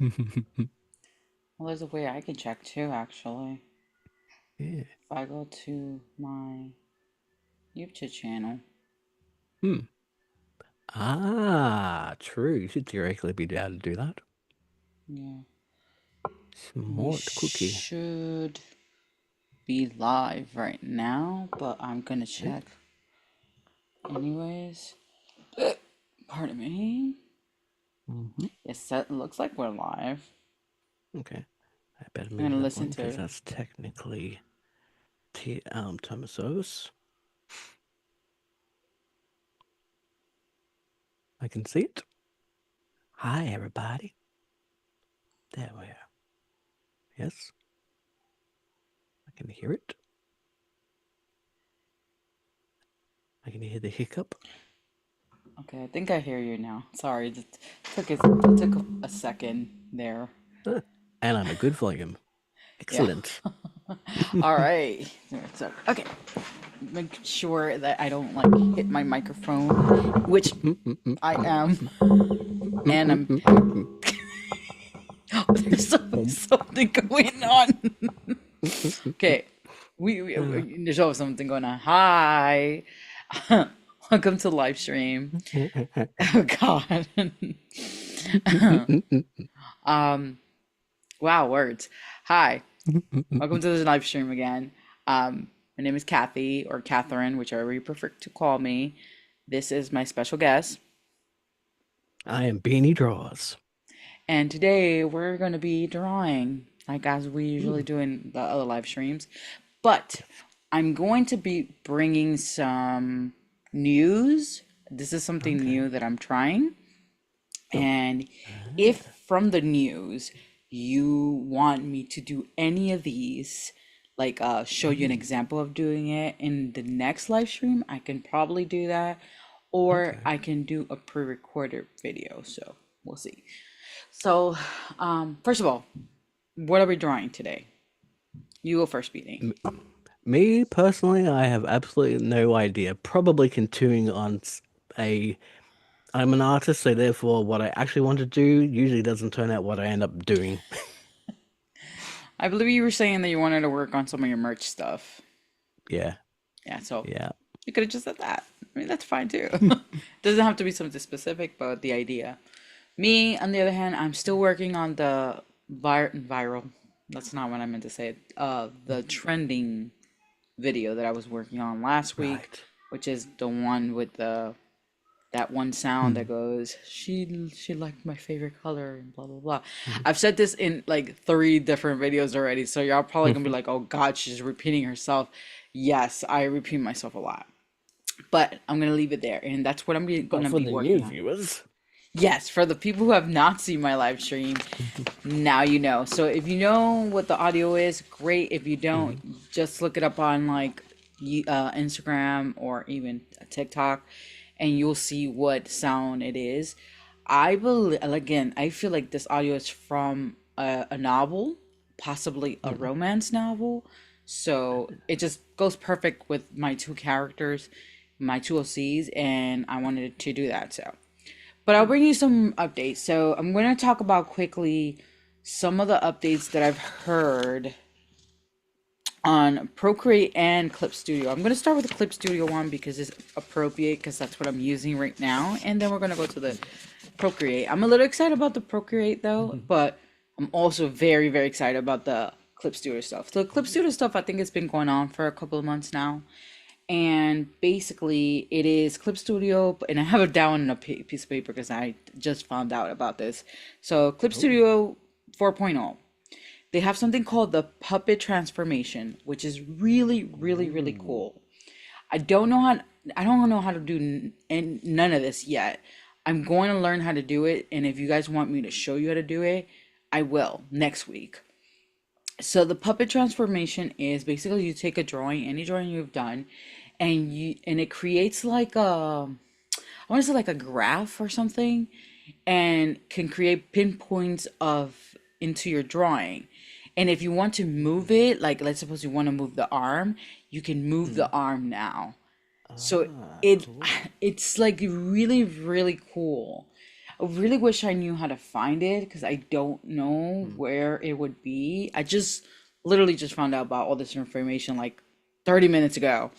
Well, there's a way I can check too, actually. Yeah. If I go to my YouTube channel. Hmm. Ah, true. You should theoretically be able to do that. Yeah. We Smart cookie. should be live right now, but I'm gonna Okay. check anyways. Pardon me. Mm-hmm. Yes, that looks like we're live. Okay. I better I'm move gonna that listen one to because it. that's technically time of service. I can see it. Hi, everybody. There we are. Yes, I can hear it. I can hear the hiccup. Okay, I think I hear you now. Sorry, it took a second there. Ah, and I'm a good volume. Yeah. Excellent. All right. So, okay. Make sure that I don't like hit my microphone, which I am, and I'm. There's something going on. Okay, there's always something going on. Hi, welcome to live stream. Oh God. um. Wow, words. Hi, welcome to the live stream again. My name is Kathy or Catherine, whichever you prefer to call me. This is my special guest. I am BeanieDraws. And today we're going to be drawing, like as we usually Mm, do in the other live streams. But I'm going to be bringing some news. This is something okay. new that I'm trying. Oh. And if Ah, from the news you want me to do any of these, like show you an mm, example of doing it in the next live stream, I can probably do that. Or okay. I can do a pre-recorded video. So we'll see. So, first of all, what are we drawing today? You go first, Beanie. M- Me personally, I have absolutely no idea. Probably continuing on a. I'm an artist, so therefore, what I actually want to do usually doesn't turn out what I end up doing. I believe you were saying that you wanted to work on some of your merch stuff. Yeah, Yeah, so yeah. you could have just said that. I mean, that's fine too. Doesn't have to be something specific, but the idea. Me, on the other hand, I'm still working on the viral. That's not what I meant to say. The trending video that I was working on last week, Right. which is the one with the that one sound that Hmm. goes she liked my favorite color and blah blah blah. Mhm. I've said this in like three different videos already, so y'all probably gonna be like, oh God, she's repeating herself. Yes, I repeat myself a lot, but I'm gonna leave it there, and that's what But gonna for be the new working on. viewers, Yes, for the people who have not seen my live stream, now you know. So if you know what the audio is, great. If you don't, Mhm. just look it up on like Instagram or even TikTok, and you'll see what sound it is. I believe again. I feel like this audio is from a novel, possibly a Mhm. romance novel. So it just goes perfect with my two characters, my two OCs, and I wanted to do that. So. But I'll bring you some updates. So I'm going to talk about quickly some of the updates that I've heard on Procreate and Clip Studio. I'm going to start with the Clip Studio one because it's appropriate because that's what I'm using right now. And then we're going to go to the Procreate. I'm a little excited about the Procreate though, Mhm. but I'm also very, very excited about the Clip Studio stuff. The Clip Studio stuff, I think it's been going on for a couple of months now. And basically it is Clip Studio, and I have it down in a piece of paper because I just found out about this. So Clip Oh. Studio 4.0, they have something called the puppet transformation, which is really really really Ooh. cool. I don't know how to do none of this yet. I'm going to learn how to do it, and if you guys want me to show you how to do it, I will next week. So the puppet transformation is basically you take a drawing, any drawing you've done, and it creates like I want to say like a graph or something, and can create pinpoints of into your drawing. And if you want to move it, like let's suppose you want to move the arm, you can move the Mm. arm now. So Ah, it cool. it's like really really cool. I really wish I knew how to find it because I don't know Hmm. where it would be. I just literally just found out about all this information like 30 minutes ago.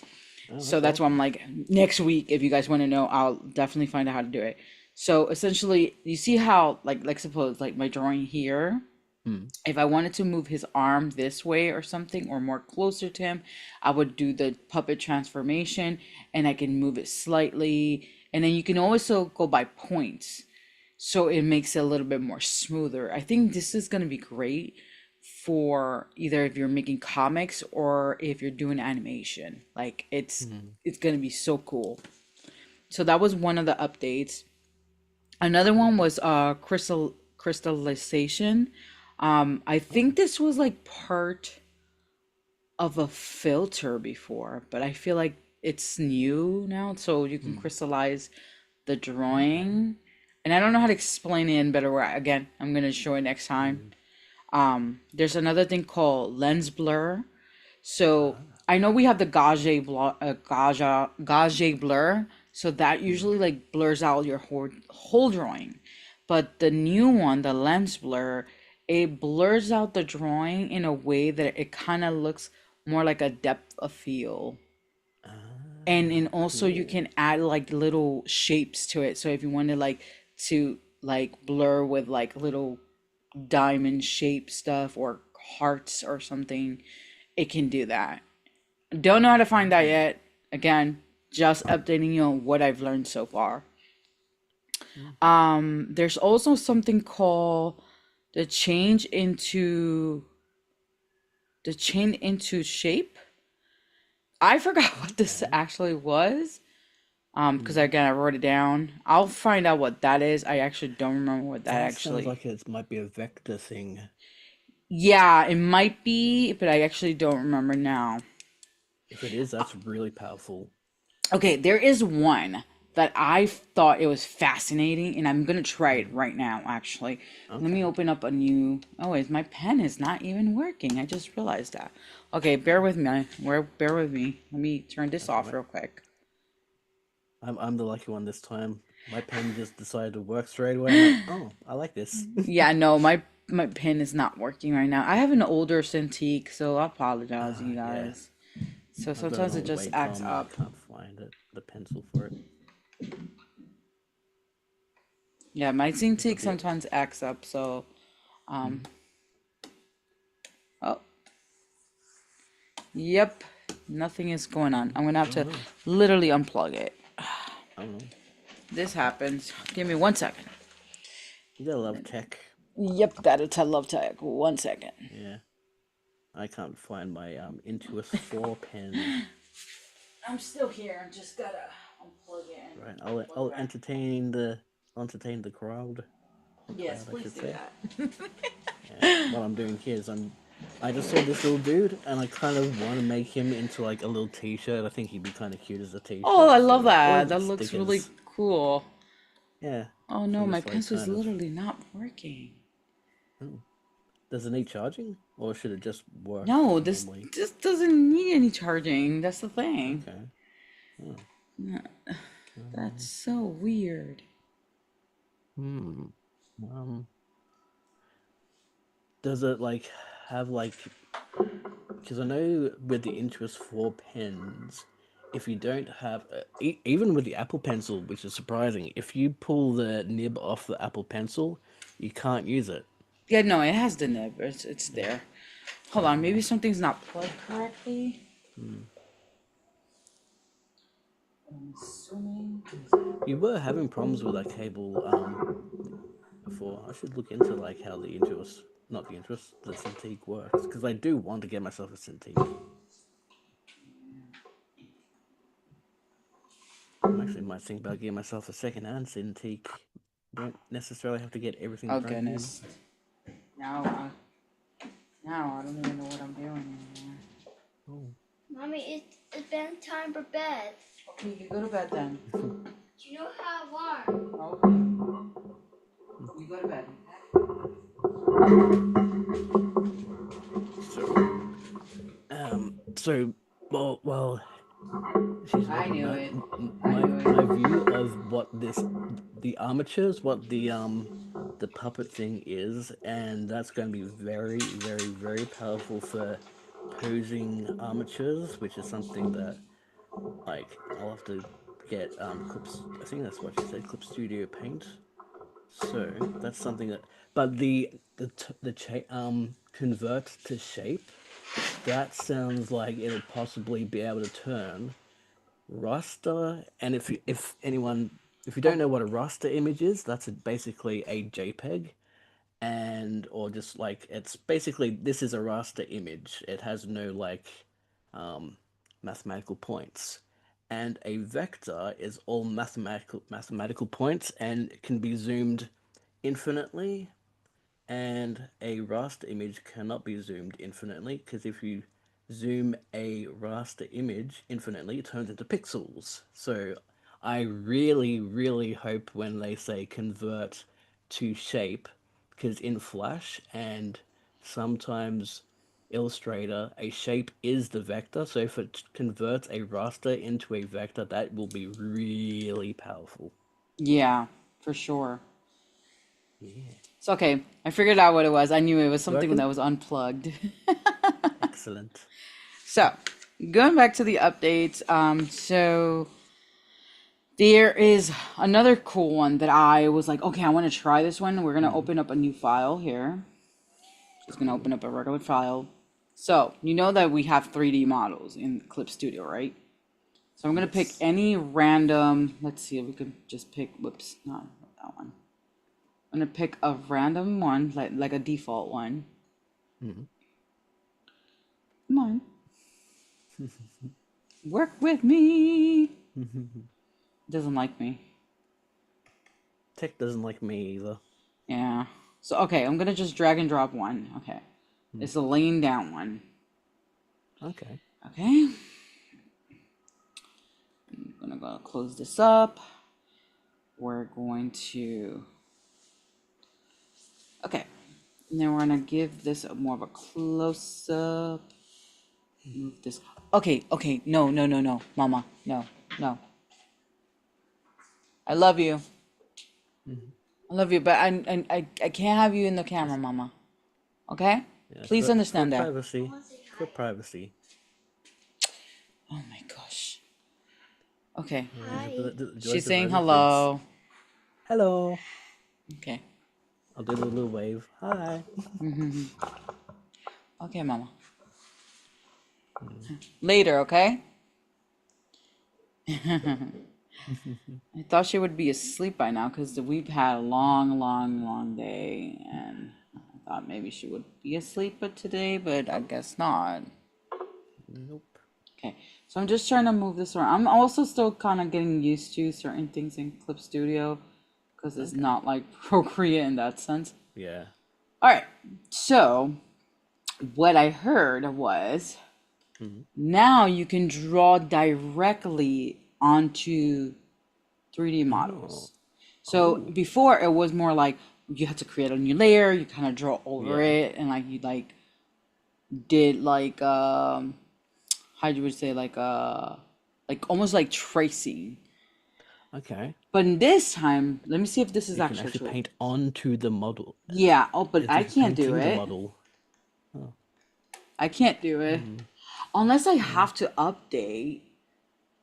Oh, So that's that's why I'm awesome. like, next week, if you guys want to know, I'll definitely find out how to do it. So essentially, you see how, like suppose, like my drawing here, Hmm. if I wanted to move his arm this way or something, or more closer to him, I would do the puppet transformation and I can move it slightly. And then you can also go by points. So it makes it a little bit more smoother. I think this is going to be great for either if you're making comics or if you're doing animation. Like Hmm. it's going to be so cool. So that was one of the updates. Another one was crystallization. I think Oh. this was like part of a filter before, but I feel like it's new now, so you can Hmm. crystallize the Okay. drawing. And I don't know how to explain it in better way. Again, I'm gonna show it next time. Hmm. There's another thing called lens blur. So Ah. I know we have the gauge blur, so that Hmm. usually like blurs out your whole drawing. But the new one, the lens blur, it blurs out the drawing in a way that it kind of looks more like a depth of field. And Ah. also you Cool. can add like little shapes to it. So if you wanted like to like blur with like little diamond shape stuff or hearts or something, it can do that. Don't know how to find that Hmm. yet. Again, just updating you on what I've learned so far. Hmm. There's also something called the change into shape. I forgot what this Okay. actually was. Because Hmm. again, I wrote it down. I'll find out what that is. I actually don't remember what that That sounds actually. like it might be a vector thing. Yeah, it might be, but I actually don't remember now. If it is, that's really powerful. Okay, there is one that I thought it was fascinating, and I'm gonna try it Hmm. right now. Actually, let me Okay. open up a new. Oh, wait, my pen is not even working. I just realized that. Okay, bear with me. Bear with me. Let me turn this That's all off right. real quick. I'm the lucky one this time. My pen just decided to work straight away. I'm like, oh, I like this. Yeah, no, my pen is not working right now. I have an older Cintiq, so I apologize, Ah, you yeah. guys. So I've got an sometimes it old just acts Wacom and I up. can't find it, the pencil for it. Yeah, my It'll Cintiq be. sometimes acts up. So, Hmm. um, oh, yep, nothing is going on. I'm gonna have Oh to no. literally unplug it. Oh no. This happens. Give me 1 second. You gotta love tech. Yep, that's a love tag. 1 second. Yeah. I can't find my Intuos 4 pen. I'm still here. I just gotta unplug it and Right. I'll plug back. entertain the crowd. The Yes, crowd, I please should do say. that. Yeah. What I'm doing here is I just saw this little dude and I kind of want to make him into like a little t-shirt. I think he'd be kind of cute as a Oh, I t-shirt. love So or that. even That looks really stickers. cool. Yeah. Oh no, So my just like pencil's kind of. literally not working. Oh, does it need charging or should it just work No, normally? this doesn't need any charging. That's the thing. Okay. Oh. That's Um, so weird. hmm. Um. Does it like have like because I know with the Intuos 4 pens, if you don't have even with the Apple Pencil, which is surprising, if you pull the nib off the Apple Pencil, you can't use it. Yeah, no, it has the nib. It's Yeah. there. Hold on, maybe Uh, something's not plugged correctly. hmm. I'm assuming. You were having problems with that cable before. I should look into like how the Intuos, not the Intuos, the Cintiq works because I do want to get myself a Cintiq. I actually might think about getting myself a second-hand Cintiq. Don't necessarily have to get everything Oh brand new. goodness. Now, now I don't even know what I'm doing anymore. Oh. Mommy, it's been time for bed. Okay, you go to bed then. Do you know how alarm? Okay, you go to bed. So, so, well, she's I looking knew at it. I my knew it. view of what this the armatures, what the puppet thing is, and that's going to be very, very, very powerful for posing armatures, which is something that like I'll have to get Clips. I think that's what you said, Clip Studio Paint. So that's something that, but convert to shape. That sounds like it'll possibly be able to turn raster. And if you don't Oh, know what a raster image is, that's basically a JPEG, and or just like it's basically this is a raster image. It has no like um, mathematical points. And a vector is all mathematical points and it can be zoomed infinitely, and a raster image cannot be zoomed infinitely because if you zoom a raster image infinitely, it turns into pixels. So I really, really hope when they say convert to shape, because in Flash and sometimes Illustrator, a shape is the vector. So if it converts a raster into a vector, that will be really powerful. yeah, for sure. Yeah. It's okay. I figured out what it was. I knew it was It's something that working? was unplugged. Excellent. So, going back to the updates, so there is another cool one that I was like, okay, I want to try this one. We're gonna open up a new file here. Just gonna open Cool. up a regular file. So, you know that we have 3D models in Clip Studio, right? So I'm gonna pick Yes. any random, let's see if we could just pick, whoops, not that one. I'm gonna pick a random one, like a default one. Mhm. Come on, work with me. Doesn't like me. Tech doesn't like me either. Yeah. So okay, I'm gonna just drag and drop one. Okay. Mm. It's a laying down one. Okay. Okay. I'm gonna go close this up. We're going to, okay. And then we're gonna give this more of a close up. Move this. Okay, okay. No, no, no, no. Mama. No, no. I love you. Mhm. I love you, but I can't have you in the camera, Just Mama. Okay? yeah, Please for understand that. I privacy. want to say For hi. privacy. Oh my gosh. Okay. Yeah, Hi. the She's joys of saying having kids. hello. Hello. Okay. I'll do the little wave. Hi. Okay, Mama. Mm. Later, okay? I thought she would be asleep by now because we've had a long, long, long day, and I thought maybe she would be asleep but today, but I guess not. Nope. Okay, so I'm just trying to move this around. I'm also still kind of getting used to certain things in Clip Studio because it's Okay. not like Procreate in that sense. Yeah. All right, so what I heard was Mm-hmm. now you can draw directly onto 3D Oh. models. So Oh. before it was more like you had to create a new layer, you kind of draw over Yeah. it, and like you did how you would say like almost like tracing. Okay. But in this time, let me see if this is You can actually actually true. paint onto the model. Yeah, oh, but It's I like can't do painting the it. model. Oh. I can't do it Mm. unless I Yeah. have to update.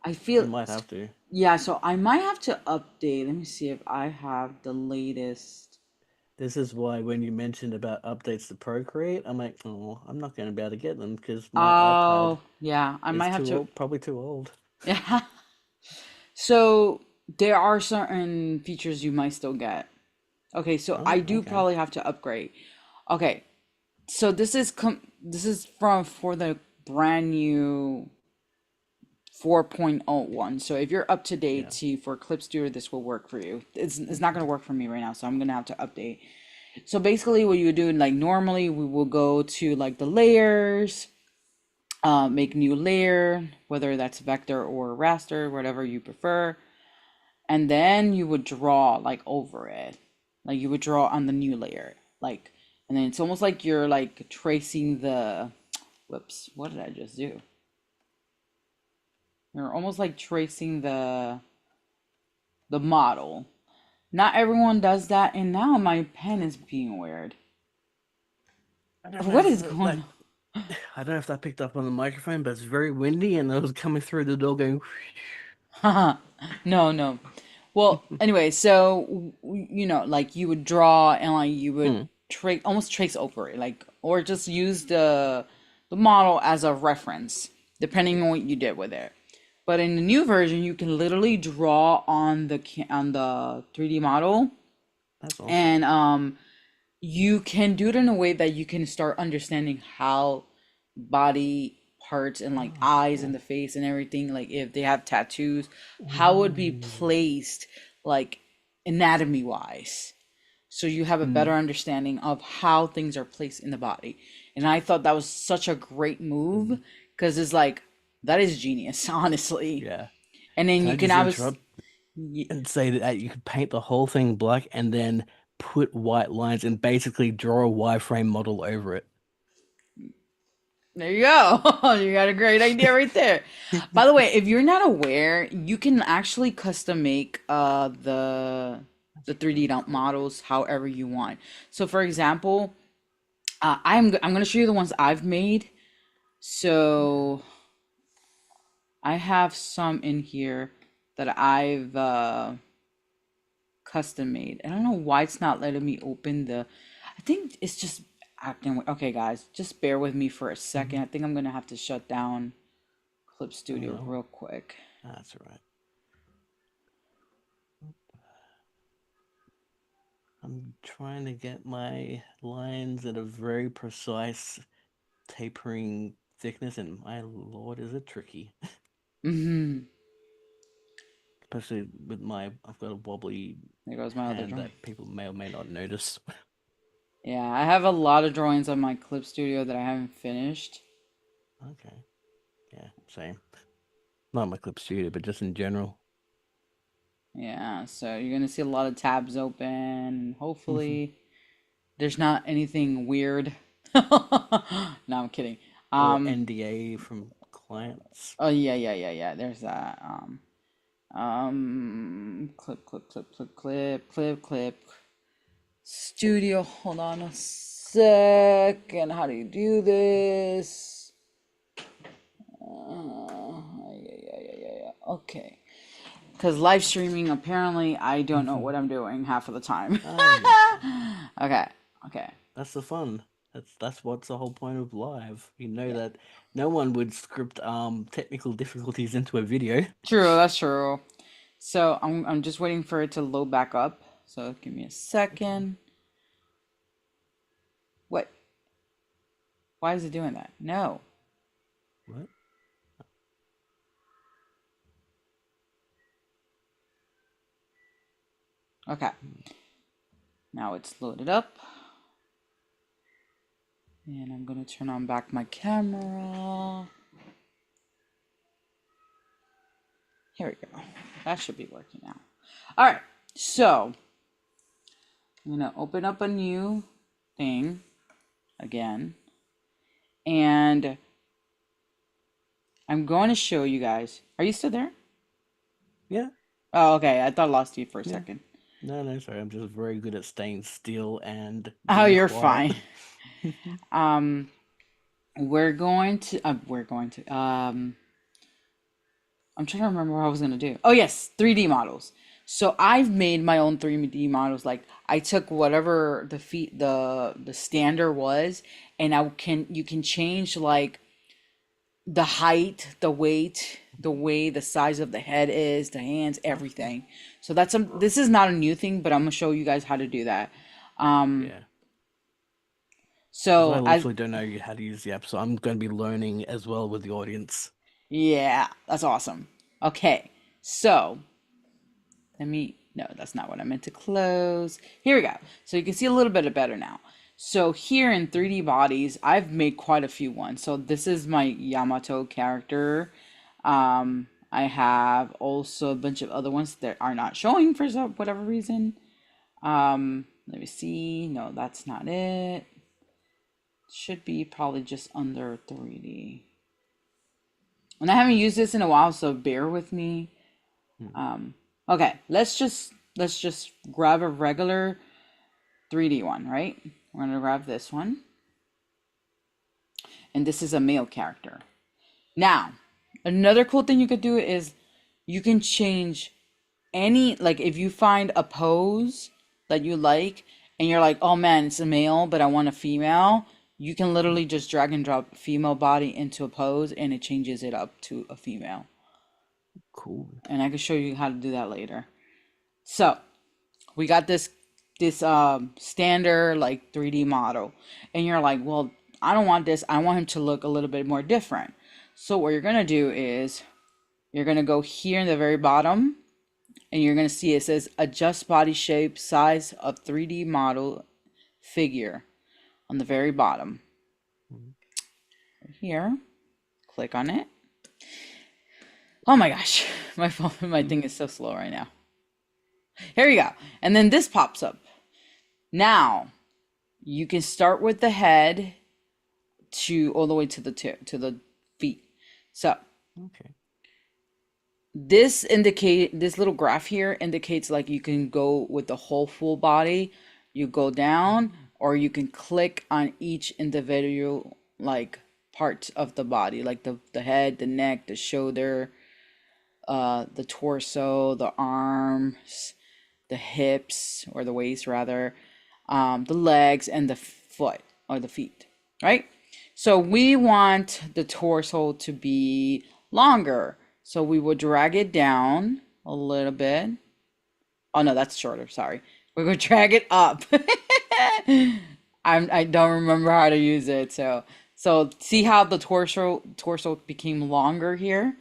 I You feel, might have to. yeah, so I might have to update. Let me see if I have the latest. This is why when you mentioned about updates to Procreate, I'm like, oh, I'm not going to be able to get them because my iPad Oh, yeah, I is might have too to. old, probably too old. Yeah. So there are certain features you might still get. Okay, so I Oh, do okay. probably have to upgrade. Okay, so this is from for the brand new 4.0 one. So if you're up to date Yeah. to for Clip Studio, this will work for you. It's not gonna work for me right now, so I'm gonna have to update. So basically, what you would do, like normally, we will go to like the layers, make new layer, whether that's vector or raster, whatever you prefer, and then you would draw like over it, like you would draw on the new layer, like, and then it's almost like you're like tracing the, whoops, what did I just do? You're almost like tracing the the model. Not everyone does that, and now my pen is being weird. I don't know What if is going I don't know if that picked up on the microphone, but it's very windy, and it was coming through the door going. on? No, no. Well, anyway, so like you would draw and like you would Hmm. almost trace over it, like or just use the model as a reference, depending on what you did with it. But in the new version, you can literally draw on on the 3D model, That's awesome. and you can do it in a way that you can start understanding how body parts and like Oh, eyes and cool. the face and everything, like if they have tattoos, how it would be Ooh. placed, like anatomy wise, so you have a better Hmm. understanding of how things are placed in the body. And I thought that was such a great move, Hmm. because it's like that is genius honestly. Yeah. And then Can I you can just obviously, interrupt and say that you could paint the whole thing black and then put white lines and basically draw a wireframe model over it? there you go. You got a great idea right there. By the way, if you're not aware, you can actually custom make the That's 3D really cool. models however you want. So for example, I'm going to show you the ones I've made. Okay. So I have some in here that I've custom made. I don't know why it's not letting me open the. I think it's just acting. Okay, guys, just bear with me for a second. Mhm. I think I'm gonna have to shut down Clip Oh Studio no, real quick. that's all right. I'm trying to get my lines at a very precise tapering thickness, and my lord, is it tricky. Hmm. Especially with I've got a wobbly There goes my other hand drawing. that people may or may not notice. Yeah, I have a lot of drawings on my Clip Studio that I haven't finished. Okay, yeah, same. Not my clip studio, but just in general. Yeah, so you're gonna see a lot of tabs open. Hopefully, there's not anything weird. No, I'm kidding. Or Um. NDA from clients. Oh yeah, yeah, yeah, yeah. There's that. Clip, clip, clip, clip, clip, clip, clip. Studio. Hold on a second. How do you do this? Yeah, yeah, yeah, yeah, yeah. Okay. Because live streaming, apparently, I don't know what I'm doing half of the time. Ah, yes. Okay. Okay. That's the fun. That's what's the whole point of live. You know Yeah. that no one would script technical difficulties into a video. True. That's true. So I'm just waiting for it to load back up. So give me a Okay. second. What? Why is it doing that? No. What? Okay. Now it's loaded up. And I'm gonna turn on back my camera. Here we go. That should be working now. All right. So I'm gonna open up a new thing again. And I'm going to show you guys. Are you still there? Yeah, Oh, okay. I thought I lost you for a yeah. second. No, no, sorry. I'm just very good at staying still and Oh, being you're quiet. fine. Um, we're going to, I'm trying to remember what I was gonna do. Oh yes, 3D models. So I've made my own 3D models. Like I took whatever the standard was, and you can change like the height, the weight, the way the size of the head is, the hands, Okay. everything. So this is not a new thing, but I'm gonna show you guys how to do that. Um, Yeah. Because I so as literally don't know how to use the app, so I'm going to be learning as well with the audience. Yeah, that's awesome. Okay, so no, that's not what I meant to close. Here we go. So you can see a little bit better now. So here in 3D bodies, I've made quite a few ones. So this is my Yamato character. I have also a bunch of other ones that are not showing for whatever reason. Let me see. No, that's not it. Should be probably just under 3D. And I haven't used this in a while, so bear with me. Hmm. Okay, let's just grab a regular 3D one, right? We're gonna grab this one, and this is a male character. Now, another cool thing you could do is you can change any, like if you find a pose that you like and you're like, oh man, it's a male, but I want a female, you can literally just drag and drop female body into a pose and it changes it up to a female. Cool. And I can show you how to do that later. So we got this standard like 3D model, and you're like, well, I don't want this, I want him to look a little bit more different. So what you're gonna do is you're gonna go here in the very bottom, and you're gonna see it says adjust body shape size of 3D model figure on the very bottom. Here, click on it. Oh my gosh, my phone, my thing is so slow right now. Here you go. And then this pops up. Now, you can start with the head to all the way to the feet. So, Okay. this little graph here indicates like you can go with the whole full body, you go down, or you can click on each individual like part of the body, like the head, the neck, the shoulder, the torso, the arms, the hips, or the waist rather, the legs, and the foot or the feet, right? So we want the torso to be longer. So we will drag it down a little bit. Oh no, that's shorter, sorry. We're gonna drag it up. I don't remember how to use it. So see how the torso became longer here?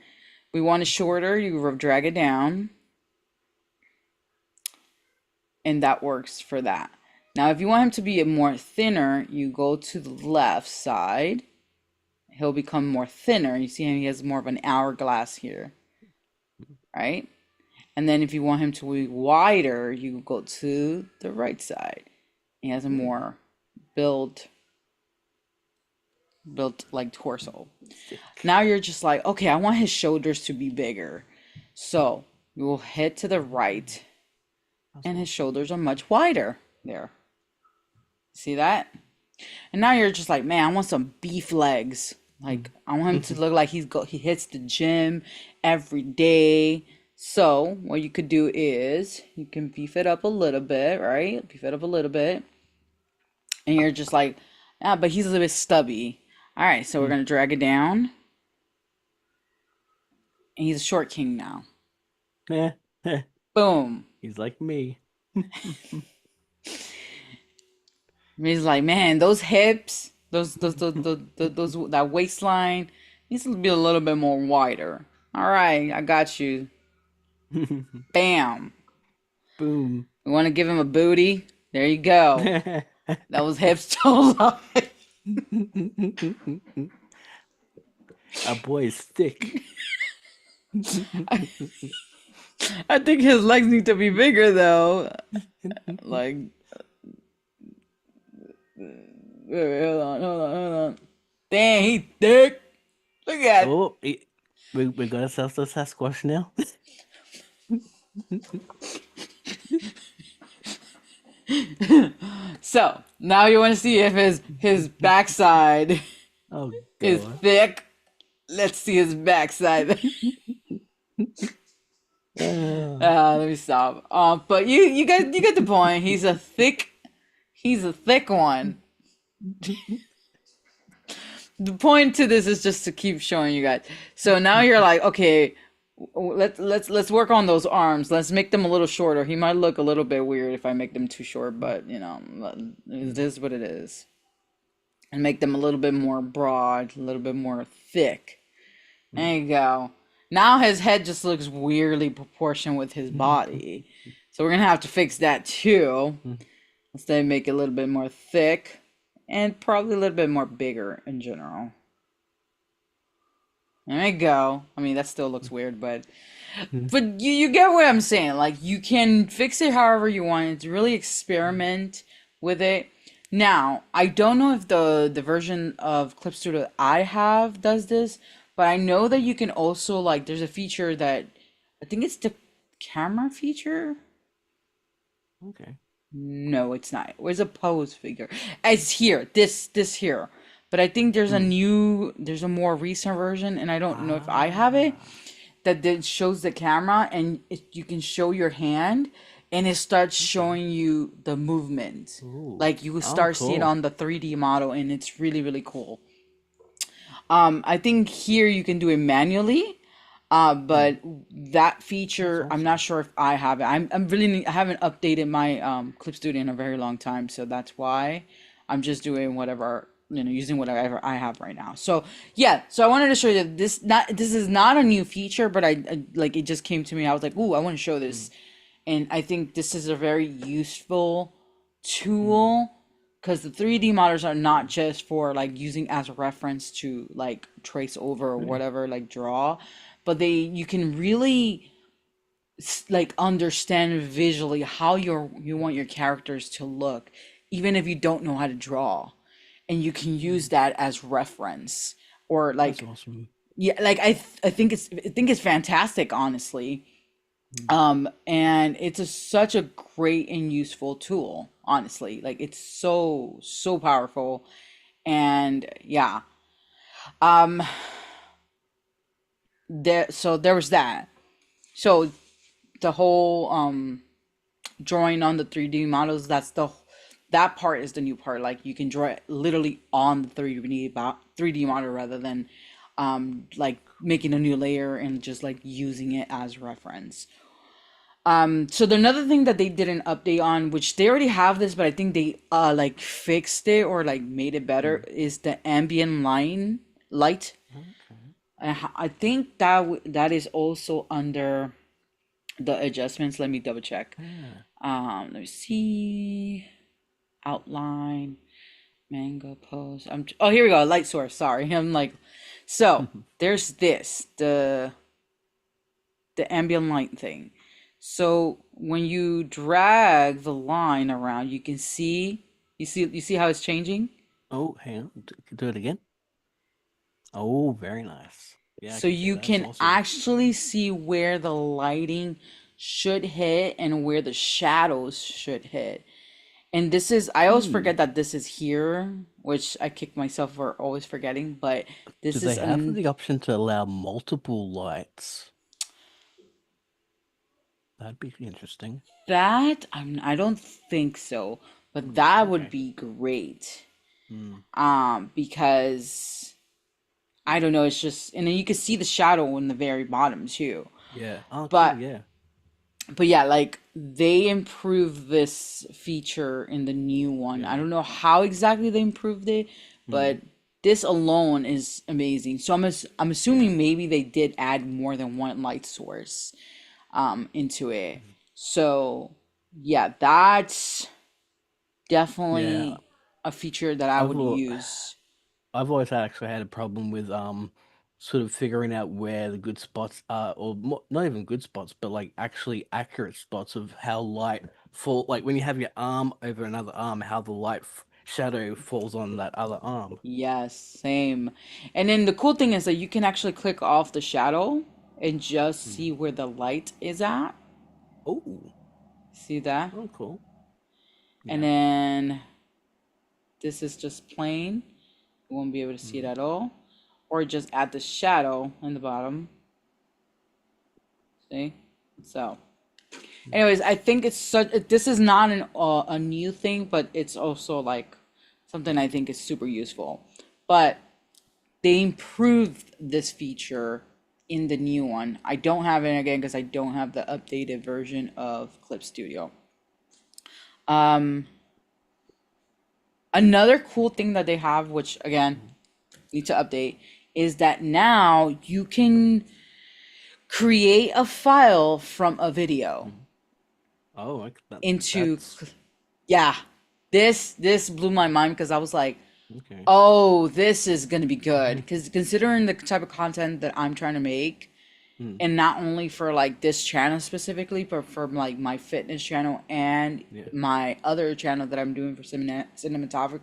We want it shorter, you drag it down. And that works for that. Now, if you want him to be more thinner, you go to the left side. He'll become more thinner. You see him, he has more of an hourglass here, right? And then if you want him to be wider, you go to the right side. He has a more built like torso. Now you're just like, okay, I want his shoulders to be bigger. So you will head to the right, and his shoulders are much wider there. See that? And now you're just like, man, I want some beef legs. Like I want him to look like he hits the gym every day. So what you could do is you can beef it up a little bit, right? Beef it up a little bit. And you're just like, ah, but he's a little bit stubby. All right, so we're gonna drag it down. And he's a short king now. Boom. He's like me. He's like, man, those hips, those that waistline needs to be a little bit more wider. All right, I got you. Bam. Boom. You want to give him a booty? There you go. That was hips to life. Our boy is thick. I think his legs need to be bigger though. Like, wait, hold on. Dang, he thick. Look at. Oh, we got ourselves a Sasquatch now. So now you want to see if his backside Oh, is God. thick. Let's see his backside. Let me stop. But you get the point. He's a thick one. The point to this is just to keep showing you guys. So now you're like, okay, let's work on those arms. Let's make them a little shorter. He might look a little bit weird if I make them too short, but you know, it is what it is. And make them a little bit more broad, a little bit more thick. There you go. Now his head just looks weirdly proportioned with his body. So we're gonna have to fix that too. Instead, make it a little bit more thick and probably a little bit more bigger in general. There you go. I mean, that still looks weird, but you get what I'm saying. Like, you can fix it however you want. It's really experiment with it. Now, I don't know if the version of Clip Studio I have does this, but I know that you can also, like, there's a feature that I think it's camera feature. Okay. No, it's not. Where's a pose figure? It's here. This here. But I think Hmm. there's a more recent version, and I don't know if I have it, Ah. that shows the camera, and you can show your hand, and it starts Okay. showing you the movement. Ooh. Like you will Oh, start seeing cool. on the 3D model, and it's really, really cool. I think here you can do it manually. Hmm. But that That's feature, I'm not awesome. sure if I have it. I'm really I haven't updated my Clip Studio in a very long time, so that's why I'm just doing whatever, using whatever I have right now. So yeah, so I wanted to show you this is not a new feature, but I like it just came to me. I was like, ooh, I want to show Hmm. this, and I think this is a very useful Hmm. tool because the 3D models are not Hmm. just for like using as a reference to like trace over or Yeah. whatever, like draw, but you can really like understand visually how you want your characters to look, even if you don't know how to draw, and you can use Hmm. that as reference or That's like, awesome. yeah, like I think it's fantastic, honestly. Hmm. And it's such a great and useful tool, honestly. Like it's so powerful. And yeah, um there was that. So the whole drawing on the 3D models, that part is the new part. Like you can draw it literally on the 3D model rather than like making a new layer and just like using it as reference. So the another thing that they did an update on, which they already have this, but I think they like fixed it or like made it better, Hmm. is the ambient light. Okay. I think that is also under the adjustments. Let me double check. Yeah. Let me see. Outline, mango pose. Oh, here we go. Light source. Sorry. I'm like, so there's the ambient light thing. So when you drag the line around, you can see you see how it's changing. Oh, hang on. Do it again. Oh, very nice. Yeah, I So can see you that. That's can awesome. actually see where the lighting should hit and where the shadows should hit. And this is, I always Hmm. forget that this is here, which I kick myself for always forgetting, but Do this they is have an the option to allow multiple lights? That'd be interesting. that I don't think so, but Hmm. that would Okay. be great. Hmm. Because I don't know, it's just, and then you can see the shadow in the very bottom too. Yeah. Oh, cool. But Yeah. yeah, like they improved this feature in the new one. I Yeah. don't know how exactly they improved it, Hmm. but this alone is amazing. So I'm Yeah. assuming maybe they did add more than one light source into it. Mhm. So yeah, that's Yeah. definitely a feature that I I've would al- use. I've always actually had a problem with sort of figuring out where the good spots are, or not even good spots, but like actually accurate spots of how light fall. Like when you have your arm over another arm, how the light shadow falls on that other arm. Yes, same. And then the cool thing is that you can actually click off the shadow and just Hmm. see where the light is at. Oh, See that? oh, cool. And Yeah. then this is just plain. You won't be able to see it Hmm. at all. Or just add the shadow in the bottom. See? So, Hmm. anyways, I think it's such. This is not a new thing, but it's also like something I think is super useful. But they improved this feature in the new one. I don't have it again because I don't have the updated version of Clip Studio. Um, Another cool thing that they have, which again Hmm. need to update, is that now you can create a file from a video Hmm. Oh, like into, that's yeah. This blew my mind because I was like, okay. oh, this is gonna be good. Hmm. Because considering the type of content that I'm trying to make, Hmm. and not only for like this channel specifically, but for like my fitness channel and Yeah. my other channel that I'm doing for cinematography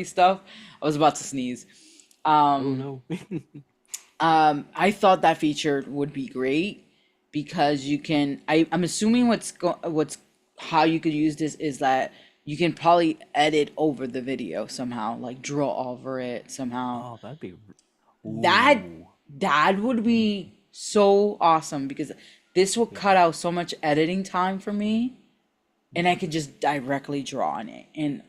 stuff. I was about to sneeze. Oh Um, no. I thought that feature would be great because you can. I'm assuming what's how you could use this is that you can probably edit over the video somehow, like draw over it somehow. Oh, that'd be. That Ooh. that would be so awesome because this will cut Yeah, out so much editing time for me, and I could just directly draw on it. And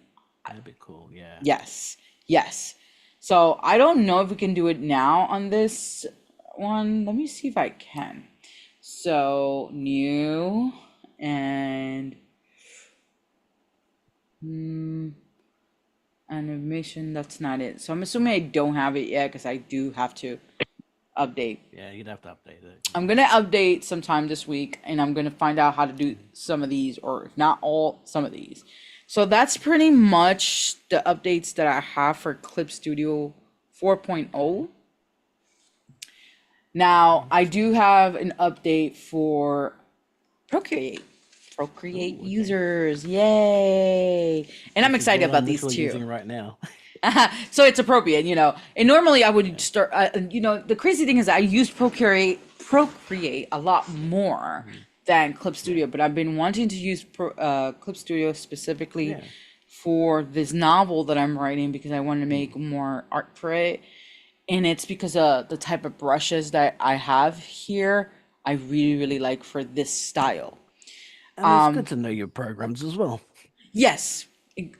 that'd be cool. Yeah. yes, yes. So I don't know if we can do it now on this one. Let me see if I can. So new and animation. That's not it. So I'm assuming I don't have it yet because I do have to update. Yeah, you'd have to update it. I'm gonna update sometime this week, and I'm gonna find out how to do some of these, or if not all, some of these. So that's pretty much the updates that I have for Clip Studio 4.0. Now I do have an update for Procreate. Procreate Ooh, okay. users, yay! And I'm Which is excited what about I'm these literally too. using right now. So it's appropriate, you know. And normally I would Yeah. start, you know, the crazy thing is I use Procreate a lot more than Clip Yeah. Studio, but I've been wanting to use Clip Studio specifically Yeah. for this novel that I'm writing because I want to make more art for it. And it's because of the type of brushes that I have here, I really, really like for this style. And it's good to know your programs as well. Yes,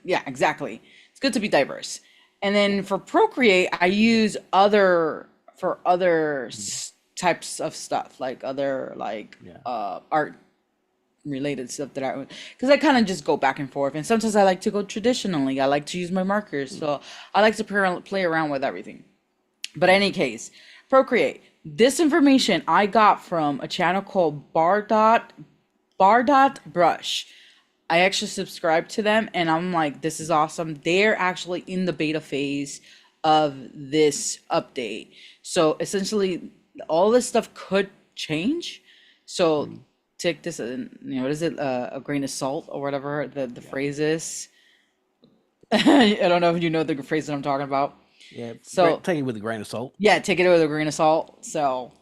yeah, exactly. It's good to be diverse. And then Yeah. for Procreate, I use other for other Mm. types of stuff, like other like Yeah. art related stuff that I, because I kind of just go back and forth. And sometimes I like to go traditionally. I like to use my markers, Mm. so I like to play around with everything. But in any case, Procreate. This information I got from a channel called Bar Brush. I actually subscribed to them, and I'm like, this is awesome. They're actually in the beta phase of this update. So essentially, all this stuff could change. So Mm. take this, you know, what is it, a grain of salt or whatever the Yeah. phrase is. I don't know if you know the phrase that I'm talking about. Yeah. So Take it with a grain of salt. yeah, take it with a grain of salt. So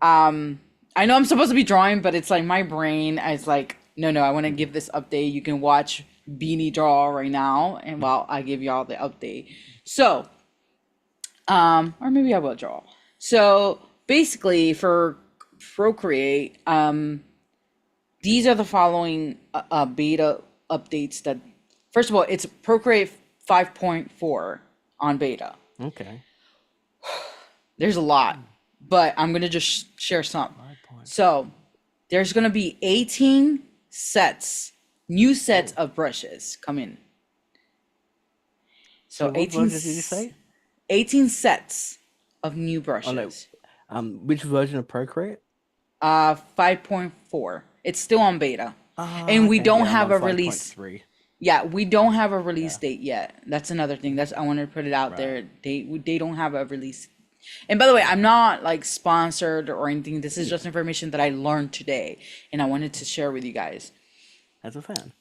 I know I'm supposed to be drawing, but it's like my brain is like, no, I want to give this update. You can watch Beanie Draw right now, and while I give y'all the update. So, or maybe I will draw. So basically, for Procreate, these are the following beta updates that. First of all, it's Procreate 5.4 on beta. Okay. There's a lot, but I'm gonna just share some. 5 point. So there's gonna be 18 sets, new sets Oh. of brushes come in. So So what version did you say? 18 sets of new Oh no. brushes. Which version of Procreate? 5.4. It's still on beta. Ah, And we okay. don't Yeah, I'm have on a release. 5.3. Yeah, we don't have a release Yeah. date yet. That's another thing. That's I wanted to put it out Right. there. They don't have a release. And by the way, I'm not like sponsored or anything. This is just Yeah. information that I learned today, and I wanted to share with you guys. As a fan.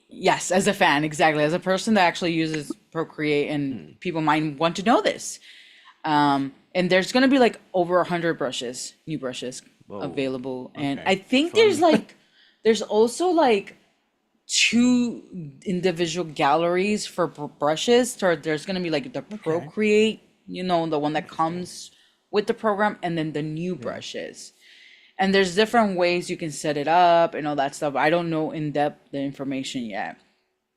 Yes, as a fan, exactly. As a person that actually uses Procreate, and people might want to know this. And there's gonna be like over 100 brushes, new brushes Whoa. available, and Okay. I think there's Fun. like, there's also like two individual galleries for brushes. So there's gonna be like the Okay. Procreate, you know, the one that Interesting. comes with the program, and then the new Yeah. brushes. And there's different ways you can set it up and all that stuff. I don't know in depth the information yet.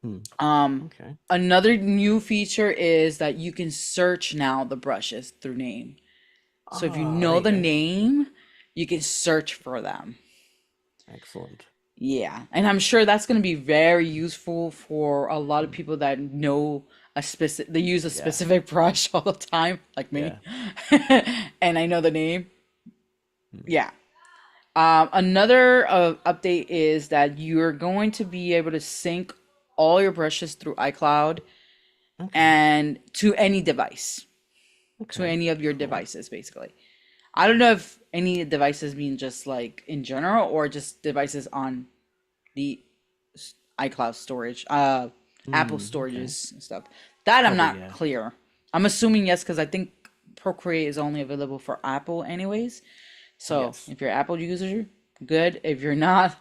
Hmm. Um, Okay. Another new feature is that you can search now the brushes through name. So if you Ah, there know you the go. name, you can search for them. Excellent. Yeah, and I'm sure that's going to be very useful for a lot of people that know a specific, they use a Yeah. specific brush all the time, like me, Yeah. and I know the name. Hmm. Yeah. Another update is that you're going to be able to sync all your brushes through iCloud Okay. and to any device, to Okay. any of your Cool. devices, basically. I don't know if any devices mean just like in general or just devices on the iCloud storage, Apple Okay. storages and stuff. That I'm Probably, not yeah. clear. I'm assuming yes, because I think Procreate is only available for Apple anyways. So Yes. if you're Apple user, good. If you're not,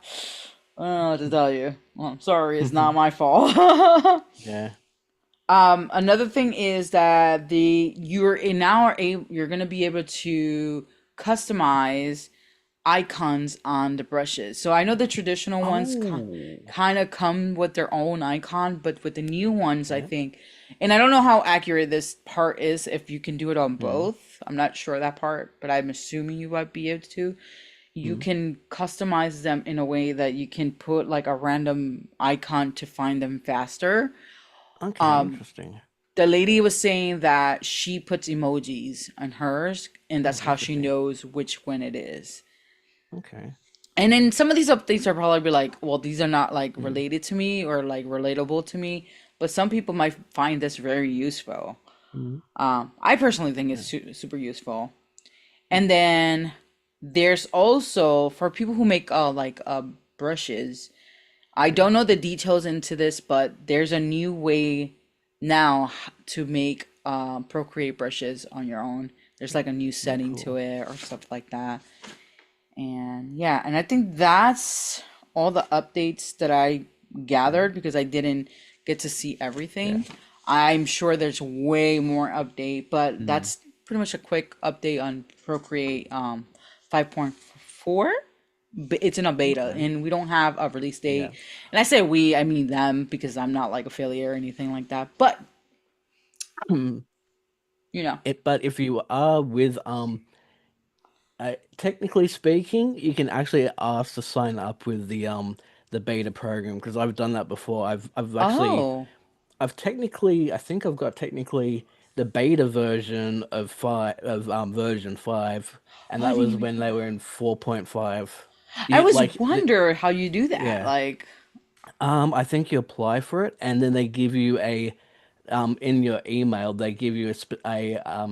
I don't know what to tell you. Well, I'm sorry, it's not my fault. Yeah. Another thing is that you're gonna be able to customize icons on the brushes. So I know the traditional ones Oh. kind of come with their own icon, but with the new ones, I Yeah. think, and I don't know how accurate this part is if you can do it on Mm. both. I'm not sure that part, but I'm assuming you might be able to. You Mm. can customize them in a way that you can put like a random icon to find them faster. Okay, interesting. The lady was saying that she puts emojis on hers, and that's Oh, how she interesting. knows which one it is. Okay. And then some of these updates are probably be like, well, these are not like Mm. related to me or like relatable to me, but some people might find this very useful. Mm. I personally think it's Yeah. super useful. And then there's also for people who make brushes. I Yeah. don't know the details into this, but there's a new way now to make Procreate brushes on your own. There's like a new Oh, setting to cool. it or stuff like that. And yeah, and I think that's all the updates that I Mm. gathered because I didn't get to see Yeah. everything. I'm sure there's way more update, but Mm. that's pretty much a quick update on Procreate 5.4. It's in a beta Okay. and we don't have a release Yeah. date. And I say we, I mean them because I'm not like affiliate or anything like that. But, Mm. you know. But if you are with technically speaking, you can actually ask to sign up with the beta program because I've done that before. I've actually Oh, I've technically I think I've got technically the beta version of version 5, and oh, I that didn't was even when they know. were in 4.5. I You was like the wonder how you do that. Yeah. Like, I think you apply for it, and then they give you a in your email they give you a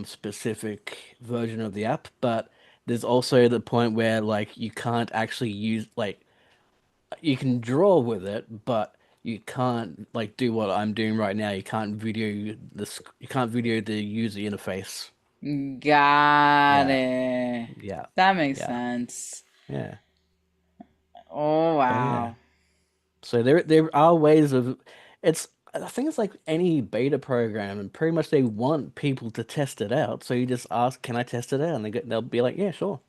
specific version of the app, but there's also the point where like you can't actually use like you can draw with it, but you can't like do what I'm doing right now. You can't video the user interface. got Yeah, it. yeah, That makes yeah, sense. yeah. Oh, But yeah. wow. So there are ways of it's I think it's like any beta program and pretty much they want people to test it out. So you just ask, "Can I test it out?" And they'll be like, "Yeah, sure."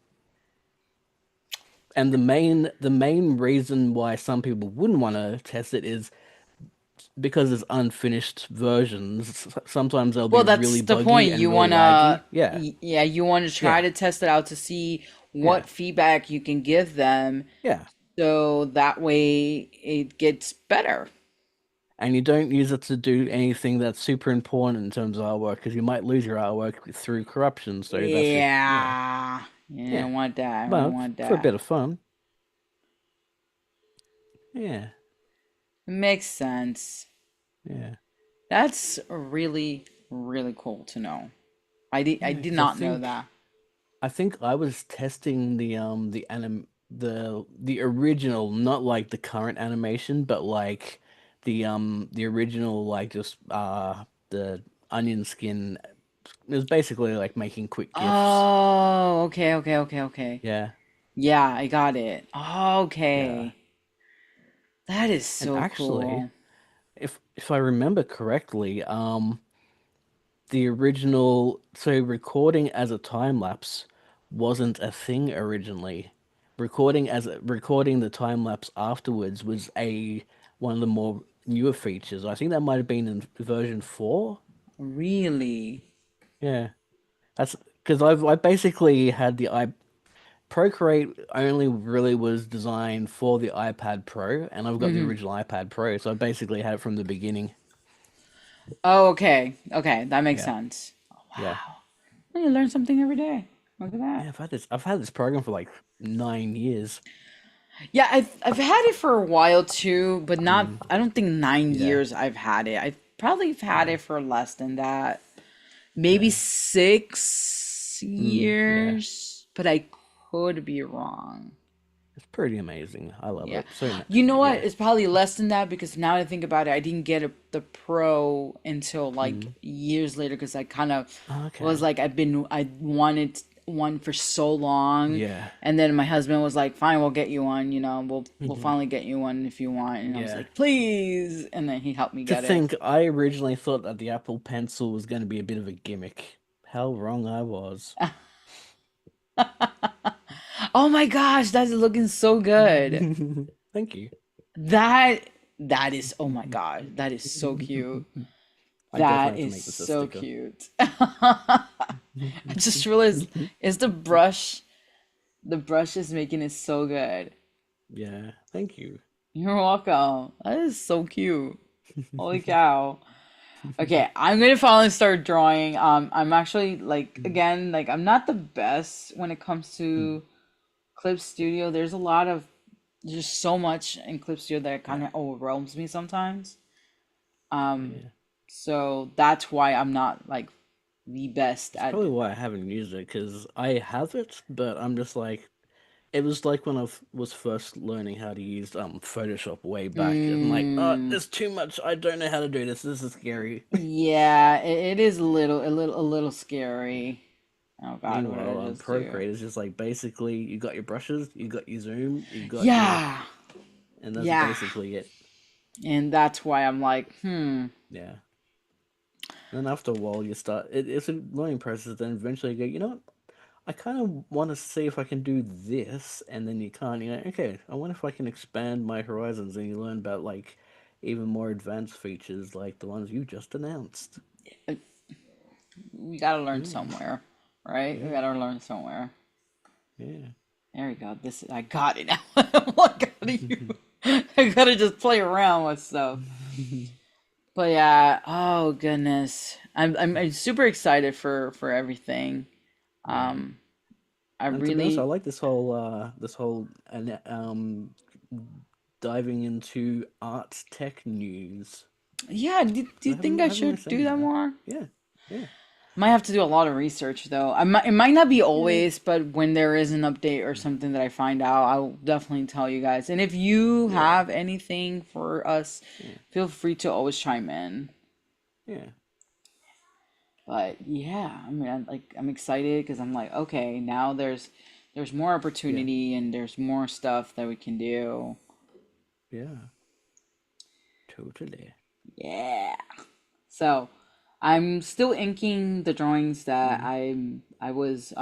And the main reason why some people wouldn't want to test it is because it's unfinished versions. Sometimes they'll be Well, that's really the buggy point. and You really wanna, laggy. Yeah. yeah, you want to try Yeah. to test it out to see Yeah. what feedback you can give them, Yeah. so that way it gets better. And you don't use it to do anything that's super important in terms of artwork because you might lose your artwork through corruption. So that's just, yeah. Yeah, you Yeah. don't want that. I don't But want for a that. bit of fun. Yeah. It makes sense. Yeah. That's really, really cool to know. I Yeah. did Because I not know think that. I think I was testing the original, not like the current animation, but like the original like just the onion skin. It was basically like making quick GIFs. Oh, okay, okay, okay, okay. Yeah. Yeah, I got it. Yeah. Okay. That is And so actually, cool. if I remember correctly, the original so recording as a time lapse wasn't a thing originally. Recording the time lapse afterwards was a one of the more newer features. I think that might have been in version 4. Really? Yeah. That's because I basically had the I Procreate only really was designed for the iPad Pro, and I've got the Mm-hmm. original iPad Pro, so I basically had it from the beginning. Oh, okay. Okay, that makes Yeah. sense. Yeah. Wow. You learn something every day. Look at Yeah, that. I've had this program for like 9 years. Yeah, I've had it for a while too, but not. Mm, I don't think nine yeah. years I've had it. I've probably had Yeah. it for less than that. Maybe Yeah. 6 Yeah. years, but I could be wrong. It's pretty amazing. I love Yeah. it. So You know what? yeah. It's probably less than that because now I think about it, I didn't get the pro until like Mm. years later because I kind of was Okay. like, I wanted one for so long. Yeah. And then my husband was like, fine, we'll get you one, we'll Mhm. finally get you one if you want. And I was Yeah. like, please. And then he helped me To get it. think, I originally thought that the Apple Pencil was going to be a bit of a gimmick. How wrong I was. Oh my gosh, that's looking so good. Thank you. That that is, oh my gosh, that is so cute. I definitely That have to is make this a so sticker. cute. I just realized it's the brush. The brush is making it so good. Yeah, thank you. You're welcome. That is so cute. Holy cow. Okay, I'm gonna finally start drawing. I'm actually like again, like I'm not the best when it comes to Clip Studio. There's so much in Clip Studio that kind Yeah, of overwhelms me sometimes. Um, yeah. so that's why I'm not like the best It's at. probably why I haven't used it, because I have it, but I'm just like, it was like when was first learning how to use Photoshop way back. I'm like, oh, Mm, there's too much. I don't know how to do this. This is scary. yeah, it is a little scary. Oh God, what did Meanwhile, I just do? Procreate is just like basically you got your brushes, you got your zoom, you got your, Yeah, and that's yeah, basically it. and that's why I'm like, Yeah. Then after a while, you start. It's a learning process. Then eventually, you go. You know what? I kind of want to see if I can do this, and then you can't. You know, okay. I wonder if I can expand my horizons, and you learn about like even more advanced features, like the ones you just announced. we gotta learn Yeah, somewhere, right? We yeah, gotta learn somewhere. yeah. There we go. I got it now. What gotta you? I gotta just play around with stuff. But yeah, oh goodness, I'm super excited for everything. Yeah. Um, I And to be honest, I really, like this whole diving into art tech news. yeah. Do I you think haven't I haven't really should do seen that that. more? Yeah, yeah, Might have to do a lot of research though. It might not be yeah, always, but when there is an update or something that I find out, I'll definitely tell you guys. And if you yeah, have anything for us, yeah, feel free to always chime in. yeah, But yeah, I mean, I'm excited because I'm like, okay, now there's more yeah, opportunity and there's more stuff that we can do. yeah. Totally. Yeah. So, I'm still inking the drawings that Mm, I was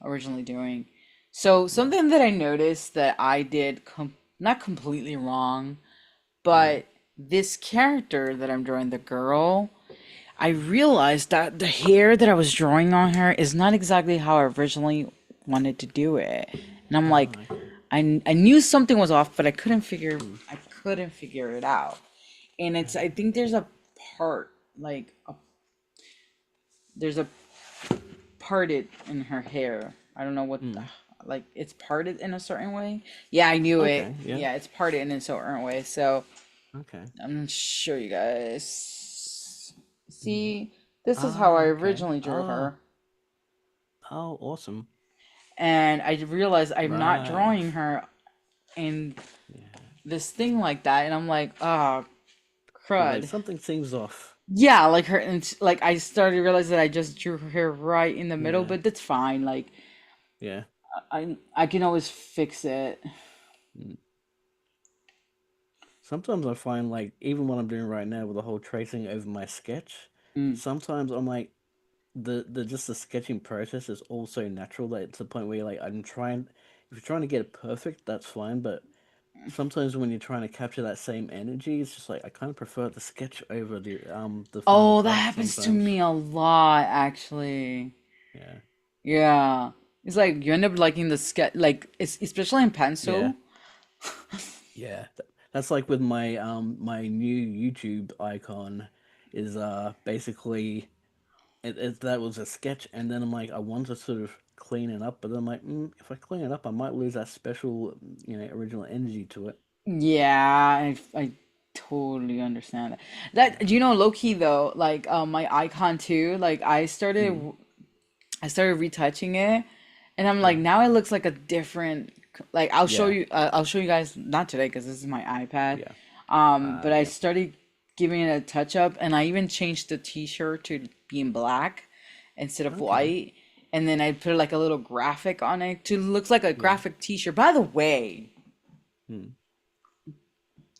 originally doing. So, yeah, something that I noticed that I did not completely wrong, yeah. but this character that I'm drawing, the girl, I realized that the hair that I was drawing on her is not exactly how I originally wanted to do it. And I'm like, Ah, okay. I knew something was off, but Mm, I couldn't figure it out. And I ah, think there's a part like there's a parted in her hair. I don't know mm. like it's parted in a certain way. Yeah, I knew it. Okay, yeah, Yeah, it's parted in a certain way. So okay. I'm gonna show you guys. Mm. See, this is how I Ah, okay. originally drew Oh, her. oh, awesome. And I realized I'm not Right. drawing her in Yeah. this thing like that, and I'm like, oh, You're like crud. something seems off. Yeah, like her, and like I started to realize that I just drew her right in the middle, Yeah, but that's fine. Like yeah. I can always fix it. Mm. Sometimes I find like even what I'm doing right now with the whole tracing over my sketch, Mm. sometimes I'm like the just the sketching process is also natural that it's the point where you're like I'm trying if you're trying to get it perfect, that's fine, but sometimes when you're trying to capture that same energy, it's just like I kind of prefer the sketch over the final Oh, that product happens to sometimes. me a lot, actually. Yeah. Yeah, it's like you end up liking the sketch, like it's especially in Yeah. pencil. Yeah. That's like with my new YouTube icon is basically that was a sketch, and then I'm like, I want to sort of clean it up, but then I'm like, if I clean it up, I might lose that special, original energy to it. Yeah, I totally understand that. That Yeah. you know, low key though, like my icon too. Like Mm, I started retouching it, and I'm like, yeah. now it looks like a different. Like Yeah. I'll show you guys not today because this is my iPad. Yeah. But I Yep. started giving it a touch up, and I even changed the t-shirt to being black instead of Okay. white. And then I put like a little graphic on it to looks like a Yeah. graphic t-shirt. By the way, Hmm.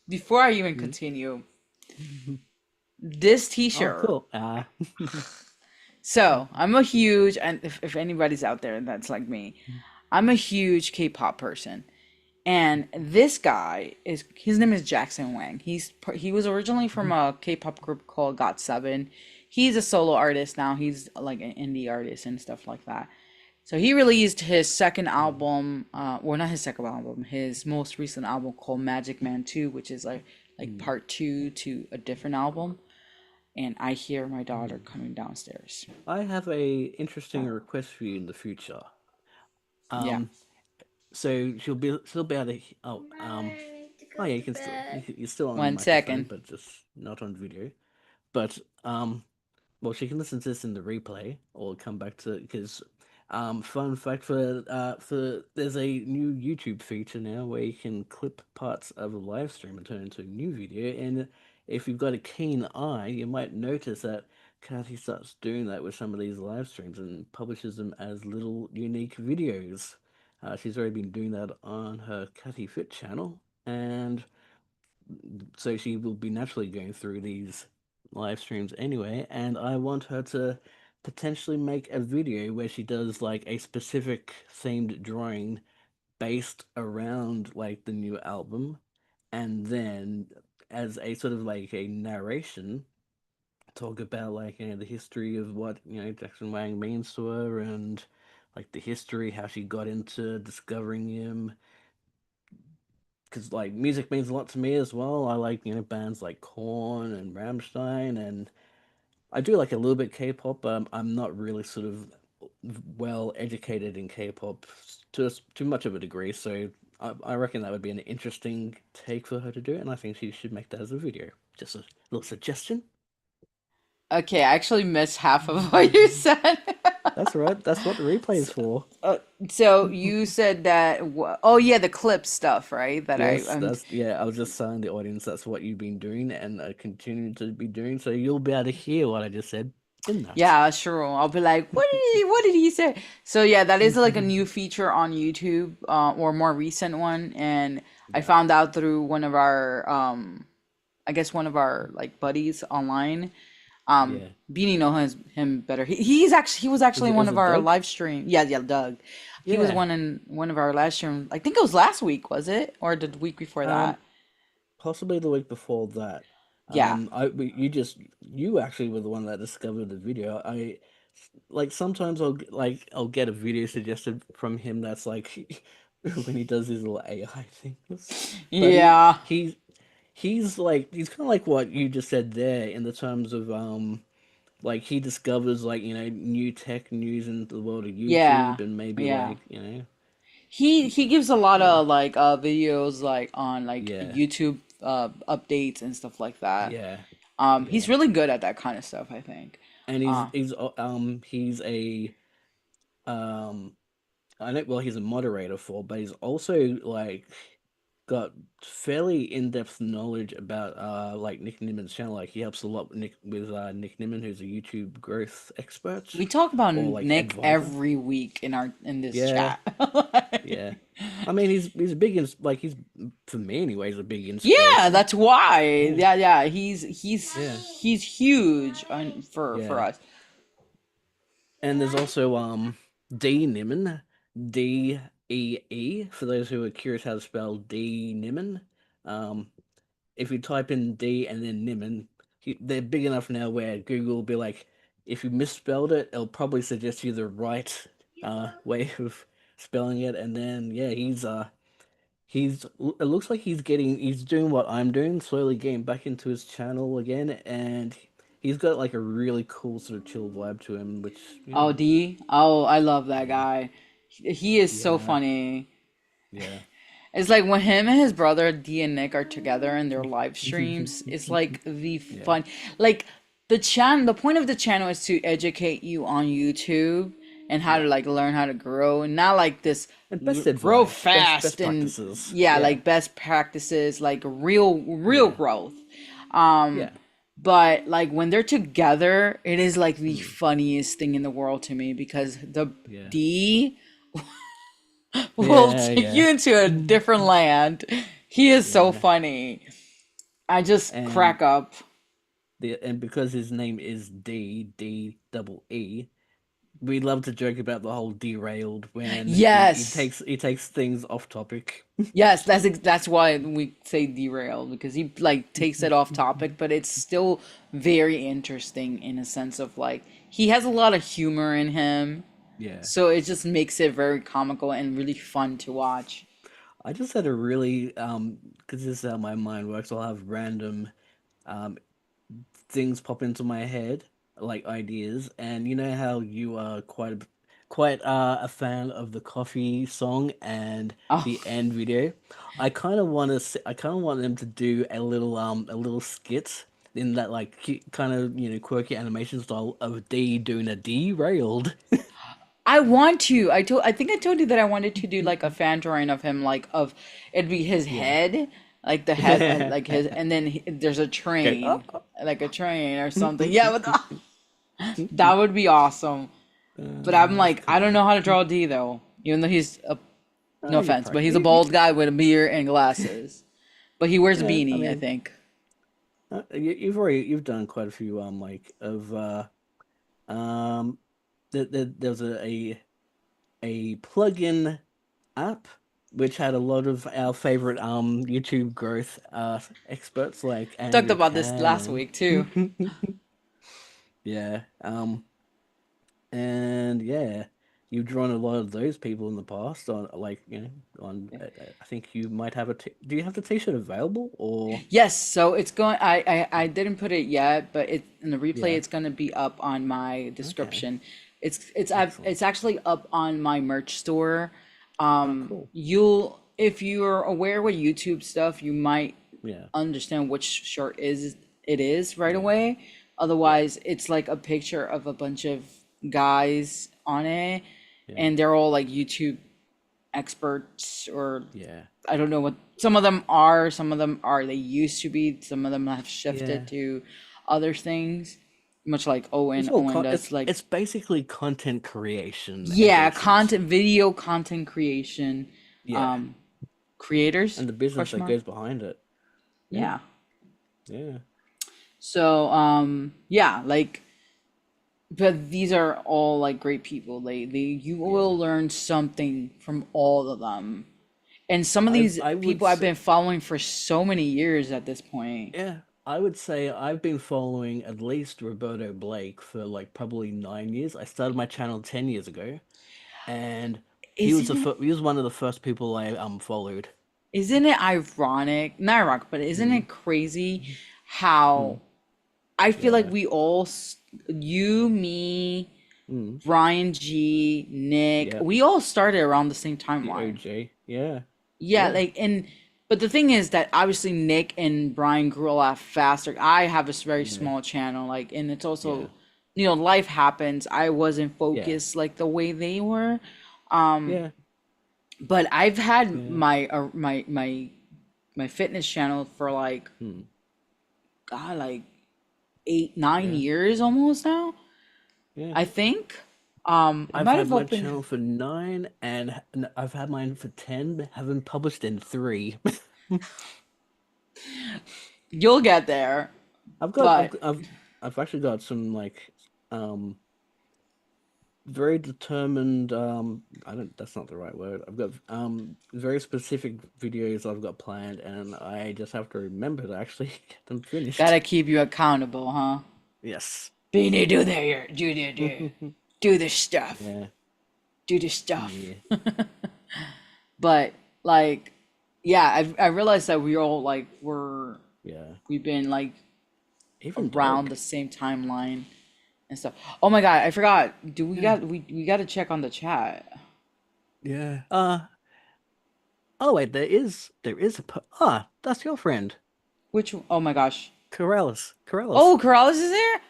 before I even Hmm. continue, this Oh, t-shirt. cool. So I'm a huge, and if anybody's out there that's like me, I'm a huge K-pop person. And this guy is his name is Jackson Wang. He was originally from a K-pop group called GOT7. He's a solo artist now. He's like an indie artist and stuff like that. So he released his second album, well not his second album, his most recent album called Magic Man 2, which is like part 2 to a different album. And I hear my daughter coming downstairs. I have a interesting request for you in the future. Yeah. Um, so she'll be able to. I need to Oh go yeah, to bed. you're still on the One microphone, second. but just not on video. But well, she can listen to this in the replay or come back to because fun fact for there's a new YouTube feature now where you can clip parts of a live stream and turn it into a new video. And if you've got a keen eye, you might notice that Kathy starts doing that with some of these live streams and publishes them as little unique videos. She's already been doing that on her Kathy Fit channel, and so she will be naturally going through these live streams anyway. And I want her to potentially make a video where she does like a specific themed drawing based around like the new album, and then as a sort of like a narration talk about like the history of what Jackson Wang means to her, and like the history how she got into discovering him, because like music means a lot to me as well. I like bands like Korn and Rammstein, and I do like a little bit K-pop, but I'm not really sort of well educated in K-pop to much of a degree. So I reckon that would be an interesting take for her to do, and I think she should make that as a video. Just a little suggestion. Okay, I actually missed half of what you said. That's right. That's what the replay is So, for. uh, so you said that. Oh yeah, the clip stuff, right? That Yes, I'm. that's yeah. I was just telling the audience that's what you've been doing and continue to be doing, so you'll be able to hear what I just said in that. Yeah, sure. I'll be like, what did he say? So yeah, that is like a new feature on YouTube, or more recent one, and I Yeah, found out through one of our, I guess one of our like buddies online. yeah. Beanie knows him better. He was actually in It one was of a our Doug? live stream. Yeah, yeah, Doug. He was Yeah. one in one of our live stream. I think it was last week, was it, or the week before Um, that? Possibly the week before that. Yeah. You actually were the one that discovered the video. I like sometimes I'll get a video suggested from him that's like when he does his little AI things. But Yeah. he's kind of like what you just said there in the terms of like he discovers like new tech news in the world of Yeah. YouTube, and maybe Yeah. like He gives a lot yeah, of like videos like on like yeah, YouTube updates and stuff like that. yeah, He's yeah. really good at that kind of stuff, I think. And Uh he's a um I know, well, he's a moderator for, but he's also like got fairly in-depth knowledge about like Nick Nimmin's channel. Like he helps a lot with Nick Nimmin, who's a YouTube growth expert we talk about or like Nick advisor. every week in this Yeah, chat. yeah. I mean, he's a big like he's for me anyway. He's a big Yeah, inspiration. that's why. Yeah, Yeah, yeah, yeah, he's huge for yeah. us. And there's also D Nimmin, D-E-E, for those who are curious how to spell D Nimmin. Um, if you type in D and then Nimmin, they're big enough now where Google will be like, if you misspelled it, it'll probably suggest you the right way of spelling it. And then yeah, he's it looks like he's doing what I'm doing, slowly getting back into his channel again, and he's got like a really cool sort of chill vibe to him, which Oh, D. Oh, I love that yeah, guy. He is so yeah, funny. yeah. It's like when him and his brother D and Nick are together in their live streams, it's like the Yeah. fun like the point of the channel is to educate you on YouTube and how to Yeah. like learn how to grow, and not like this And best grow advice, best fast and practices. yeah, Yeah. like best practices, like real Yeah. growth. Um, Yeah. but like when they're together, it is like the Mm. funniest thing in the world to me because the Yeah. D will Yeah, take you yeah. into a different land. He is so Yeah. funny. I just And crack up. because his name is double E, we love to joke about the whole derailed when Yes. he takes things off topic. Yes, that's why we say derail because he like takes it off topic, but it's still very interesting in a sense of like he has a lot of humor in him, Yeah. so it just makes it very comical and really fun to watch. I just had a really because this is how my mind works. I'll have random um things pop into my head, like ideas, and you know how you are quite a fan of the coffee song and Oh, the end video. I kind of want them to do a little skit in that like kind of quirky animation style of D doing a derailed. I want to. I think I told you that I wanted to do like a fan drawing of him, like of it'd be his Yeah. head, like the head, like his, and then there's a Go. train, Oh, like a train or something. oh. Yeah, that would be awesome. But I'm That's like, I don't kind. know how to draw D though, even though he's a no You offense, but probably he's a bald guy with a beard and glasses. But he wears a yeah. I beanie, I mean, think. you've done quite a few like of um there's a plugin app which had a lot of our favorite YouTube growth experts like Talked Andrew about this last Can week too. and yeah and yeah, you've drawn a lot of those people in the past on like on I think you might have do you have the t-shirt available or Yes, so it's going. I didn't put it yet, but it in the replay. yeah, It's going to be up on my okay, description. excellent, It's actually up on my merch store. oh cool, You'll if you're aware with YouTube stuff, you might yeah, understand which shirt is it is right yeah, away. yeah, Otherwise, it's like a picture of a bunch of guys on it, yeah, and they're all like YouTube experts or yeah, I don't know what some of them are they used to be, some of them have yeah. shifted to other things, much like Owen. Owen does like It's basically content creation yeah, adjacent. content video content creation, Yeah, um creators and the business question that mark. goes behind it. Yeah, Yeah. yeah, So yeah, like but these are all like great people. They you yeah. will learn something from all of them. And some of these I would people I've say, been following for so many years at this point. yeah, I would say I've been following at least Roberto Blake for like probably 9 years. I started my channel 10 years ago, and Isn't it he was one of the first people I followed. isn't it ironic? Not ironic, but isn't Mm, it crazy how mm, I feel like yeah. we all you, me, Mm, Brian G, Nick, yeah. we all started around the same The timeline. OJ. Yeah. Yeah, Yeah. like and but the thing is that obviously Nick and Brian grew a lot faster. I have a very Yeah. small channel, like, and it's Yeah. also, life happens. I wasn't Yeah. focused like the way they were. Yeah. But I've had Yeah. my fitness channel for like Mm, God, like 8, 9 yeah. years almost now. Yeah. I think. I I've might had have my opened. channel for 9 and I've had mine for 10, but haven't published in 3. You'll get there, I've got but I've actually got some like um very determined I don't that's not the right word. I've got very specific videos I've got planned and I just have to remember to actually get them finished. gotta keep you accountable, huh? Yes. Beanie, do this stuff. Yeah. Do this stuff. Yeah. But like, yeah, I realized that we all like Yeah. we've been like Even around dog. the same timeline and stuff. Oh my God, I forgot. Do Yeah. we got to check on the chat? Yeah. Oh wait, there is that's your friend. Which oh my gosh. Corellis. Corellis. Oh, Corrales is there.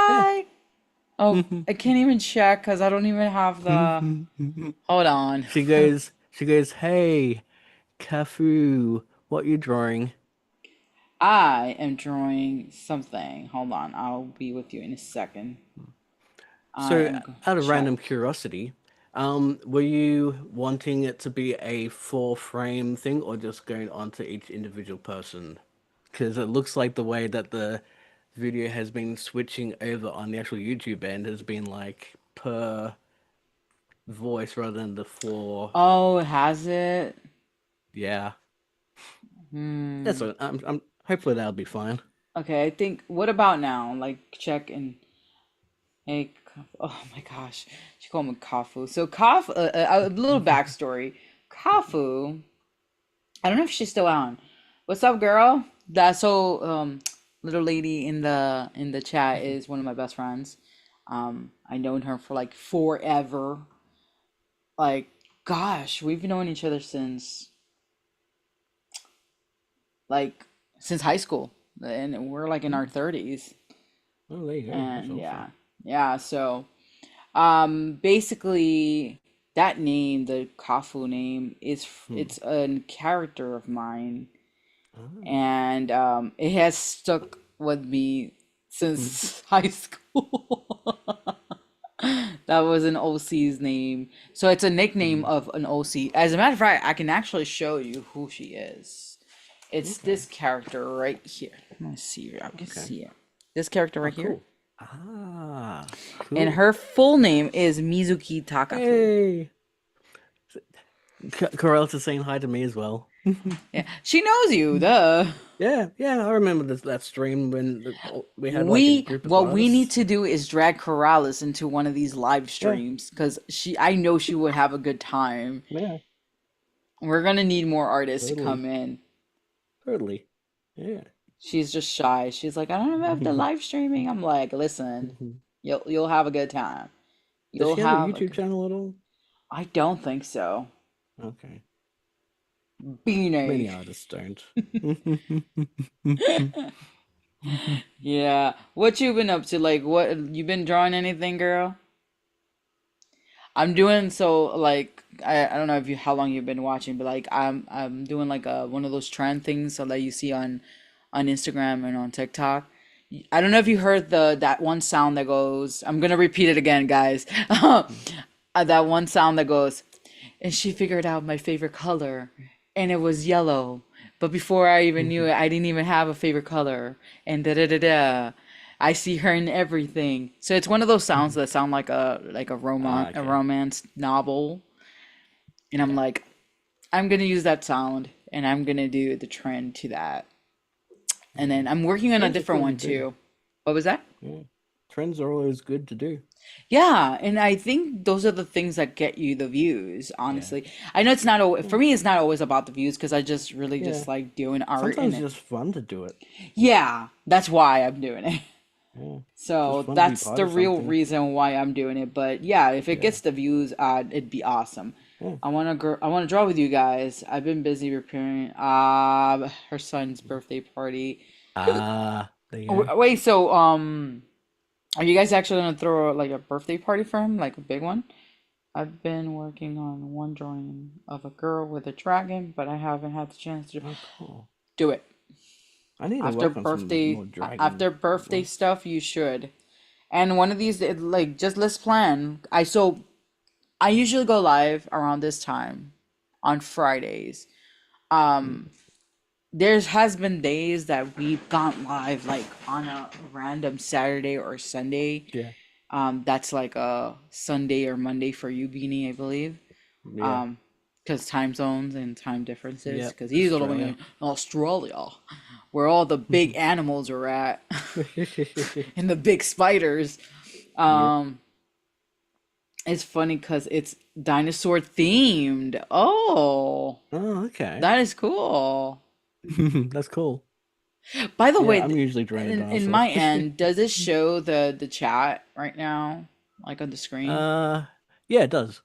Yeah. Hi. Oh, I can't even check because I don't even have the. Hold on. She goes, hey, Cafu, what you drawing? I am drawing something. Hold on. I'll be with you in a second. I So, am out of check. random curiosity, were you wanting it to be a four frame thing or just going onto each individual person? Because it looks like the way that the video has been switching over on the actual YouTube end has been like per voice rather than the four. Oh, has it? Yeah. That's Hmm. what I'm hopefully that'll be fine. Okay, I think. What about now? Like, check and. Hey, oh my gosh. She called me Kafu. So, Kafu, a little backstory. Kafu, I don't know if she's still on. What's up, girl? That so little lady in the chat is one of my best friends. I known her for like forever. Like, gosh, we've known each other like since high school, and we're like in our 30s. Oh, there you go. That's And awesome. yeah. So basically, that name, the Kafu name, Hmm. it's a character of mine, Ah. and it has stuck with me Hmm. since high school. That was an OC's name. So it's a nickname Hmm. of an OC. As a matter of fact, I can actually show you who she is. It's Okay. this character right here. Let me see if I can Okay. see it. This character Oh, right here. cool. Ah, And cool. her full name is Mizuki Takafu. Hey, Corel's is saying hi to me as well. Yeah, she knows you, duh. Yeah, yeah, I remember that stream when we had like a group of What we need artists. to do is drag Corrales into one of these live Yeah, streams because I know she would have a good time. yeah, We're gonna need more artists to come totally, in. totally. Yeah. She's just shy. She's like, I don't know if the live streaming. I'm like, listen, you'll have a good time. Does You'll she have a have a YouTube good. channel at all? I don't think so. Okay. Many Beanie. artists don't. Yeah. What you been up to? Like, what you been drawing anything, girl? I'm doing so like I don't know if you how long you've been watching, but like I'm doing like a one of those trend things so that you see on Instagram and on TikTok. I don't know if you heard the that one sound that goes. I'm gonna repeat it again, guys. That one sound that goes, and she figured out my favorite color, and it was yellow. But before I even knew it, I didn't even have a favorite color, and da da da da. I see her in everything. So it's one of those sounds that sound like Ah, a okay. romance novel, and I'm Yeah. like, I'm gonna use that sound, and I'm gonna do the trend to that, and Yeah. then I'm working on a Trends are different cool to one do. too. What was that? Yeah. Trends are always good to do. Yeah, and I think those are the things that get you the views, Yeah. honestly. I know it's not always, Yeah. for me it's not always about the views because I just really Yeah. just like doing art Sometimes and it's it. just fun to do it. Yeah, that's why I'm doing it. Yeah. Just So fun to be that's part the of real something. reason why I'm doing it. But yeah, if it Yeah. gets the views, it'd be awesome. Yeah. I want to draw with you guys. I've been busy preparing her son's birthday party. Ah, there you go. Wait, so are you guys actually gonna throw like a birthday party for him, like a big one? I've been working on one drawing of a girl with a dragon, but I haven't had the chance to Oh, cool. do it. I need to work on some more After dragon birthday artwork. stuff, you should. And one of these, like, just let's plan. I usually go live around this time on Fridays. Mm. There has been days that we've gone live like on a random Saturday or Sunday. Yeah. That's like a Sunday or Monday for you, Beanie, I believe. Yeah. Because time zones and time differences. Yep. Because he's all the way Australia. in Australia, where all the big animals are at, and the big spiders. Yep. Um, it's funny because it's dinosaur themed. Oh, Oh, okay. that is cool. That's cool. By the Yeah, way, I'm usually drawing a in dinosaur. my end, does it show the chat right now, like on the screen? Uh, yeah, it does, which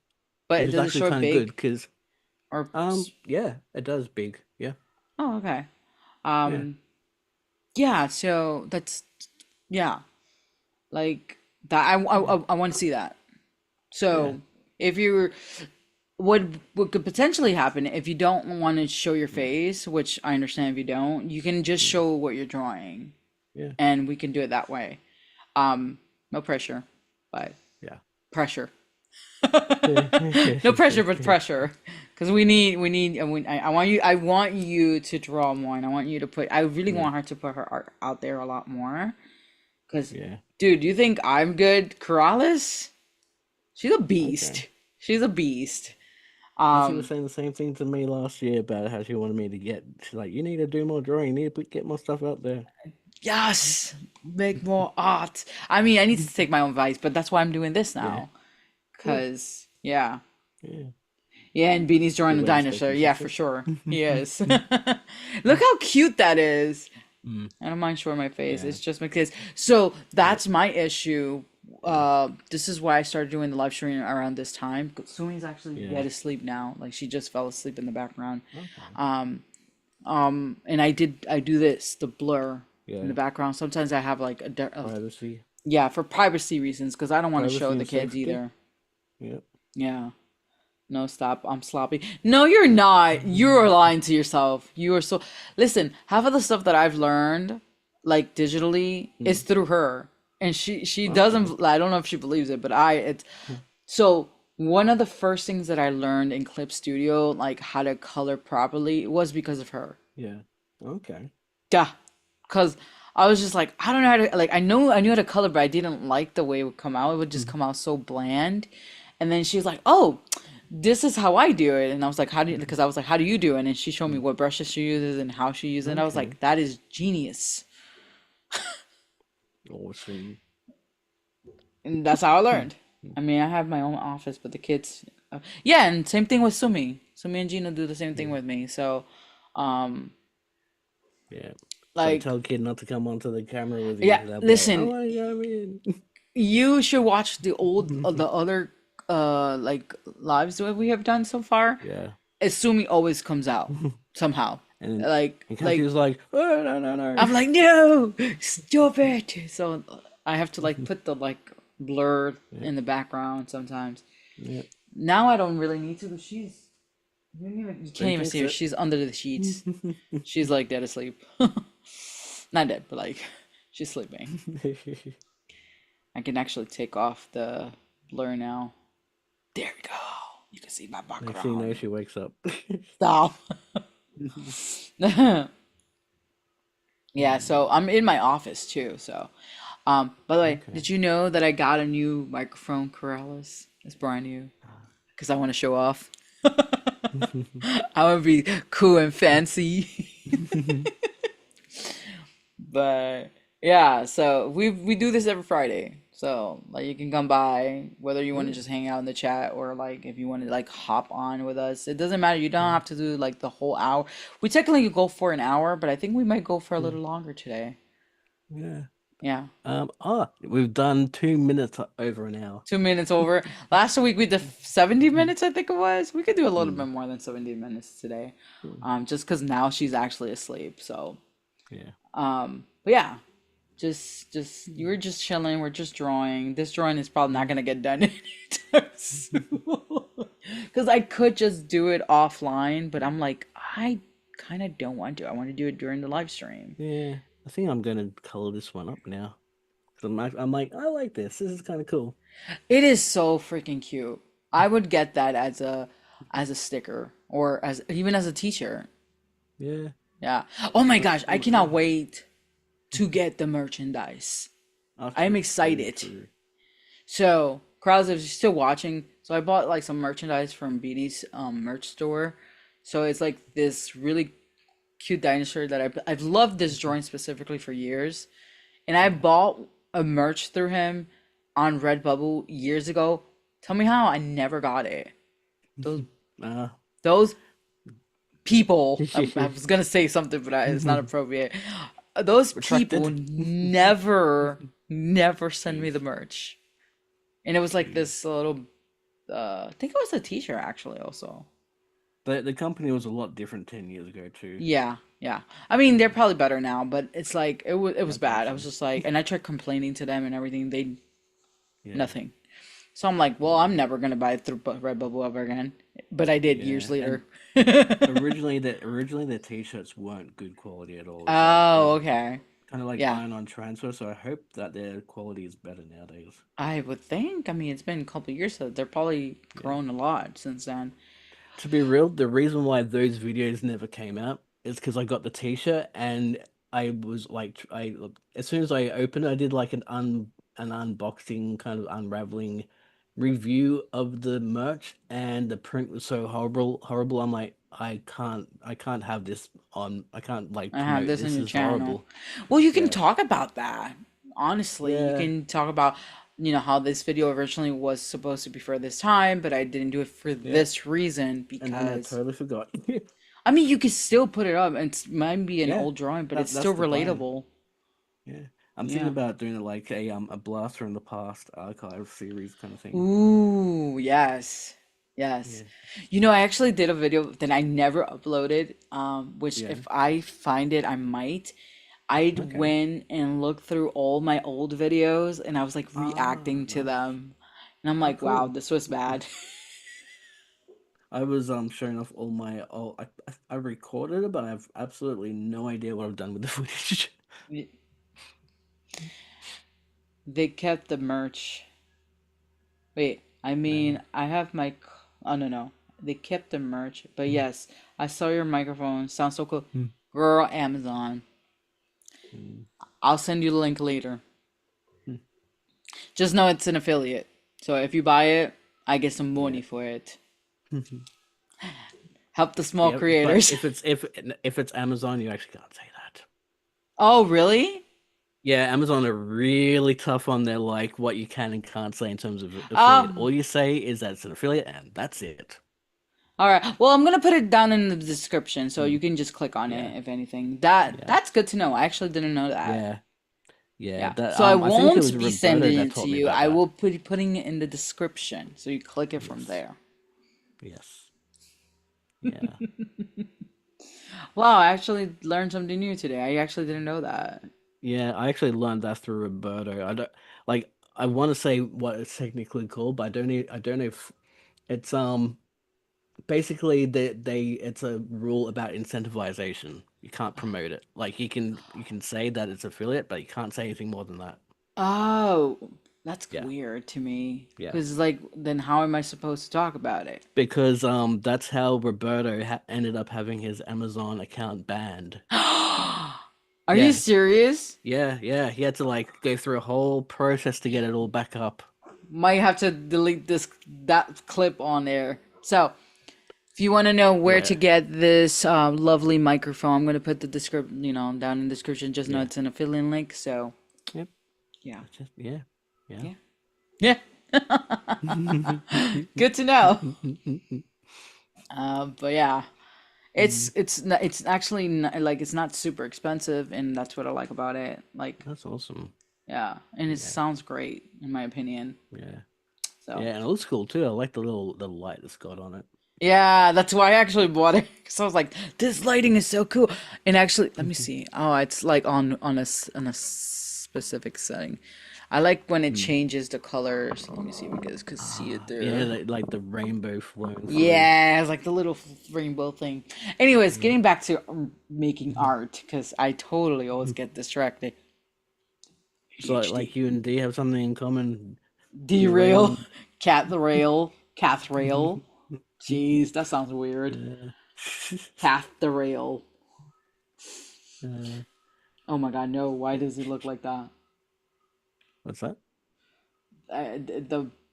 But is does it actually show it kind of good big because or? yeah, it does big. Yeah. Oh, okay. Yeah. Yeah. So that's yeah. Like That I want to see that. Yeah. So if you're what could potentially happen if you don't want to show your Mm, face, which I understand if you don't, you can just mm, show what you're drawing, yeah. and we can do it that way. Um, no pressure, but Yeah. pressure. No pressure, but pressure, because we need. I want you to draw more, and I want you to put. I really Yeah. want her to put her art out there a lot more. Because, Yeah. dude, do you think I'm good? Corrales, she's a Okay. beast. She's a beast. And she was Um, saying the same thing to me last year about how she wanted me to get. She's like, you need to do more drawing. You need to get more stuff out there. yes, make more art. I mean, I need to take my own advice, but that's why I'm doing this Yeah. now. Cool. Cause yeah, Yeah. yeah, and Beanie's drawing Good a way to stay dinosaur. Yeah, for consistent. sure, he is. Look how cute that is. Mm, I don't mind showing my face. yeah. It's just my kids. So Yep. that's my issue. Yeah. This is why I started doing the live stream around this time. Sumi's actually Yeah. dead asleep now. Like she just fell asleep in the background. Okay. And I do this, the blur in the Yeah. background. Sometimes I have like Privacy. yeah, for privacy reasons, because I don't want to show Privacy the and kids safety. either. Yep. Yeah. No, stop. I'm sloppy. No, you're not. You're lying to yourself. You are so. Listen, half of the stuff that I've learned, like digitally, is Mm, through her, and she okay. doesn't. I don't know if she believes it, but it's Mm, so. One of the first things that I learned in Clip Studio, like how to color properly, was because of her. yeah. Okay. Yeah, because I was just like, I don't know how to like. I knew how to color, but I didn't like the way it would come out. It would just Mm, come out so bland. And then she was like, "Oh, this is how I do it." And I was like, "How do you?" mm, Because I was like, "How do you do it?" And she showed me mm. what brushes she uses and how she uses it. And I was Okay. like, "That is genius." Awesome. And that's how I Hmm, learned. hmm, I mean, I have my own office, but the kids, yeah, and same thing with Sumi. Sumi and Gina do the same thing yeah. with me. So, um, Yeah. So like, tell kid not to come onto the camera with yeah, you. They'll be like, I listen, want to go in. you should watch the other like lives that we have done so far. Yeah. Sumi always comes out somehow. And and Like Country's like, oh no no no. I'm like, no, stop it. So I have to like put the like blur Yeah. in the background sometimes. Yeah. Now I don't really need to, but you can't Don't even see jinx her. it. She's under the sheets. She's like dead asleep. Not dead, but like she's sleeping. I can actually take off the blur now. There we go. You can see my Next thing you know, background. she wakes up. Stop. Yeah, so I'm in my office too. So, by the way, Okay. did you know that I got a new microphone, Corellis? It's brand new because I want to show off. I want to be cool and fancy. But yeah, so we do this every Friday. So like you can come by whether you want to Yeah. just hang out in the chat or like if you want to like hop on with us. It doesn't matter. You don't Mm, have to do like the whole hour. We technically could go for an hour, but I think we might go for a mm, little longer today. yeah. Yeah. We've done 2 minutes over an hour. 2 minutes over. Last week we did 70 minutes, I think it was. We could do a little Mm, bit more than 70 minutes today. mm, Just because now she's actually asleep. So, yeah. but yeah, just you Mm, were just chilling. We're just drawing. This drawing is probably not mm. gonna get done anytime soon. Because I could just do it offline, but I'm like, I kind of don't want to. I want to do it during the live stream. Yeah. I think I'm gonna color this one up now. 'Cause I'm like, I like this. This is kind of cool. It is so freaking cute. I would get that as a sticker or as even as a t-shirt. Yeah. Yeah. Oh my But gosh, I cannot wait to get the merchandise. I'm true, excited. true. So, Krause, if you're still watching, so I bought like some merchandise from Beanie's merch store. So it's like this really cute dinosaur that I've loved this drawing specifically for years. And I Yeah. bought a merch through him on Redbubble years ago. Tell me how I never got it. Those Uh, those people. I was gonna say something, but it's not appropriate. Those people retracted. never send me Jeez, the merch, and it was like jeez. this little. I think it was a T-shirt actually. Also, The company was a lot different 10 years ago too. yeah, yeah. I mean, they're probably better now, but it's like it was I bad. think I so. was just like, and I tried complaining to them and everything. Yeah. Nothing. So I'm like, well, I'm never gonna buy it through Redbubble ever again. But I did years Yeah. And later. originally the t-shirts weren't good quality at all. It's like they Oh, were okay. kind of like Yeah. iron-on transfer, so I hope that their quality is better nowadays. I would think. I mean, it's been a couple of years, so they're probably Yeah. grown a lot since then. To be real, the reason why those videos never came out is because I got the t-shirt and I was like, I as soon as I opened it, I did like an unboxing kind of unraveling review of the merch, and the print was so horrible. I'm like, I can't have this on. I can't like I have promote this on this. your Is channel. horrible. Well, you can Yeah, talk about that. Honestly, you yeah, can talk about, how this video originally was supposed to be for this time, but I didn't do it for yeah. this reason And then I because, totally forgot. I mean, you can still put it up. It might be an Yeah, old drawing, but it's that's still the plan. relatable. Yeah, I'm thinking Yeah. about doing like a blast from the past archive series kind of thing. Ooh, yes. Yes. Yeah, I actually did a video that I never uploaded, which yeah. if I find it, I might. I'd Okay. went and looked through all my old videos and I was like Ah, reacting to nice. them. And I'm Oh, like, wow, cool. this was bad. I was showing off all my I recorded it, but I have absolutely no idea what I've done with the footage. They kept the merch. Wait, I Uh, mean, I have my. Oh, no, no. They kept the merch. But yes, I saw your microphone. Sounds so cool. mm, Girl, Amazon. mm, I'll send you the link later. mm. Just know it's an affiliate. So if you buy it, I get some money Yeah. for it. Help the small Yeah, but creators. if it's Amazon, you actually can't say that. Oh, really? Yeah, Amazon are really tough on their like what you can and can't say in terms of affiliate. Um, All you say is that it's an affiliate, and that's it. all right. Well, I'm gonna put it down in the description so you Mm, can just click on yeah, it if anything. That's yeah, that's good to know. I actually didn't know that. yeah, yeah. Yeah. That So I I think it won't was be Roberto sending that it to taught me you. about I that. will put putting it in the description so you click it from Yes, there. yes, yeah. Wow, I actually learned something new today. I actually didn't know that. Yeah, I actually learned that through Roberto. I don't like. I want to say what it's technically called, but I don't know if it's basically it's a rule about incentivization. You can't promote it. Like you can say that it's affiliate, but you can't say anything more than that. Oh, that's Yeah, weird to me. yeah. Because like, then how am I supposed to talk about it? Because that's how Roberto ended up having his Amazon account banned. Are you Yeah, serious? yeah. He had to like go through a whole process to get it all back up. Might have to delete that clip on there. So, if you want to know where to Yeah, get this lovely microphone, I'm gonna put the description, down in the description. Just know yeah. it's an affiliate link. So, Yep. yeah, That's just yeah, yeah. yeah, yeah. Good to know. But yeah, it's actually like it's not super expensive, and that's what I like about it. Like, That's awesome. yeah, and it Yeah, sounds great in my opinion. yeah, So. yeah. And it looks cool too. I like the light that's got on it. Yeah, that's why I actually bought it. Because I was like, this lighting is so cool. And actually, let me see. Oh, it's like on a specific setting. I like when it Hmm. changes the colors. Let me see if you guys could see it Yeah, there. like the rainbow flowing through. Yeah, it's like the little rainbow thing. Anyways, Yeah. getting back to making Mhm. art, because I totally always get distracted. So like ADHD. you and D have something in common. Derail. Derailing. Cat the rail. Cath rail. Jeez, that sounds weird. Yeah. Cath the rail. uh, Oh my god, no. Why does it look like that? what's that?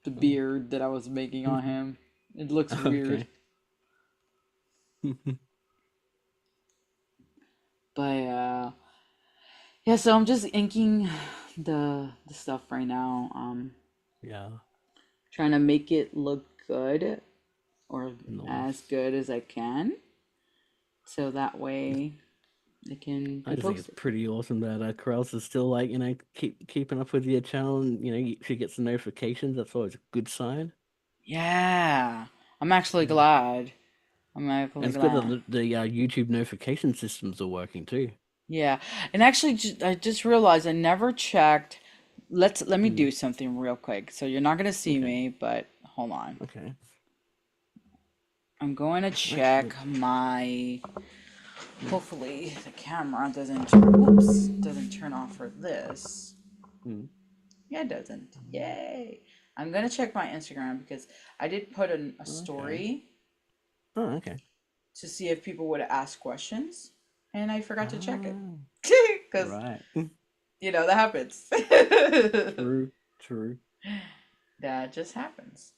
The Oh. beard that I was making on him. It looks weird. Okay. But yeah, so I'm just inking the stuff right now. Yeah. Trying to make it look good or as Nice. good as I can. So that way it can I be just think it's posted. pretty awesome that Krause is still like keeping up with your channel, and she gets the notifications. That's always a good sign. Yeah. I'm actually Yeah. glad. I'm And actually it's good that glad. the YouTube notification systems are working too. Yeah. And actually I just realized I never checked let me Mm, do something real quick. So you're not gonna see okay. me, but hold on. Okay. I'm going to Actually. check my. Mm, Hopefully the camera doesn't turn off for this. mm, Yeah, it doesn't. Yay! I'm gonna check my Instagram because I did put a okay. story Oh, okay. to see if people would ask questions, and I forgot to check it Ah, because right. that happens. True. True. That just happens.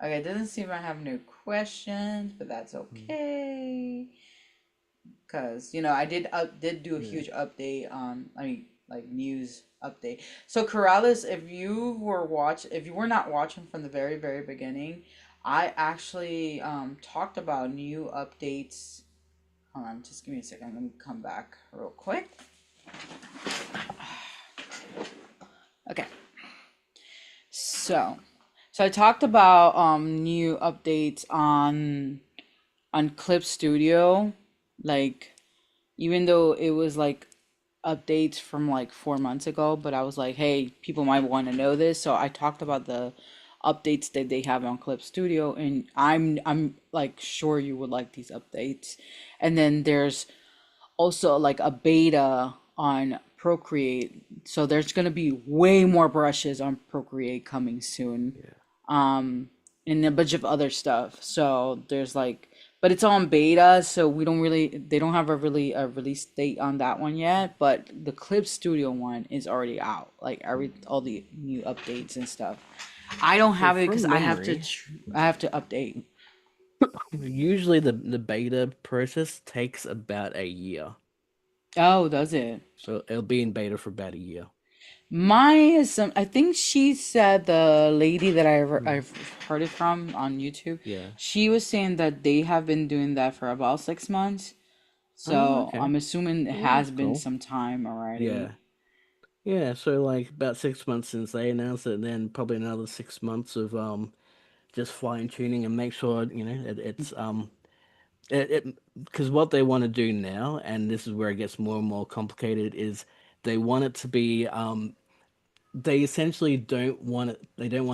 Okay, it doesn't seem I have no questions, but that's Mm, okay. Cause I did do a yeah. huge update on, I mean, like, news update. So Corrales, if you were not watching from the very beginning, I actually talked about new updates. Hold on, just give me a second. Let me come back real quick. Okay. So so I talked about new updates on Clip Studio, like, even though it was like updates from like 4 months ago, but I was like, hey, people might want to know this. So I talked about the updates that they have on Clip Studio, and I'm like sure you would like these updates. And then there's also like a beta on Procreate. So there's gonna be way more brushes on Procreate coming soon, Yeah. um and a bunch of other stuff. So there's like, but it's on beta, so they don't have a release date on that one yet, but the Clip Studio one is already out, like all the new updates and stuff. I don't So have it because from memory, I have to update. usually the beta process takes about a year. Oh, does it? So it'll be in beta for about a year. I think she said, the lady that Mm, I've heard it from on YouTube, yeah. she was saying that they have been doing that for about 6 months. Oh, So okay. I'm assuming it Well, has that's been cool. some time already. Yeah. Yeah, so like about 6 months since they announced it, and then probably another 6 months of just fine tuning and make sure it because what they want to do now, and this is where it gets more and more complicated, is they want it to be they essentially don't want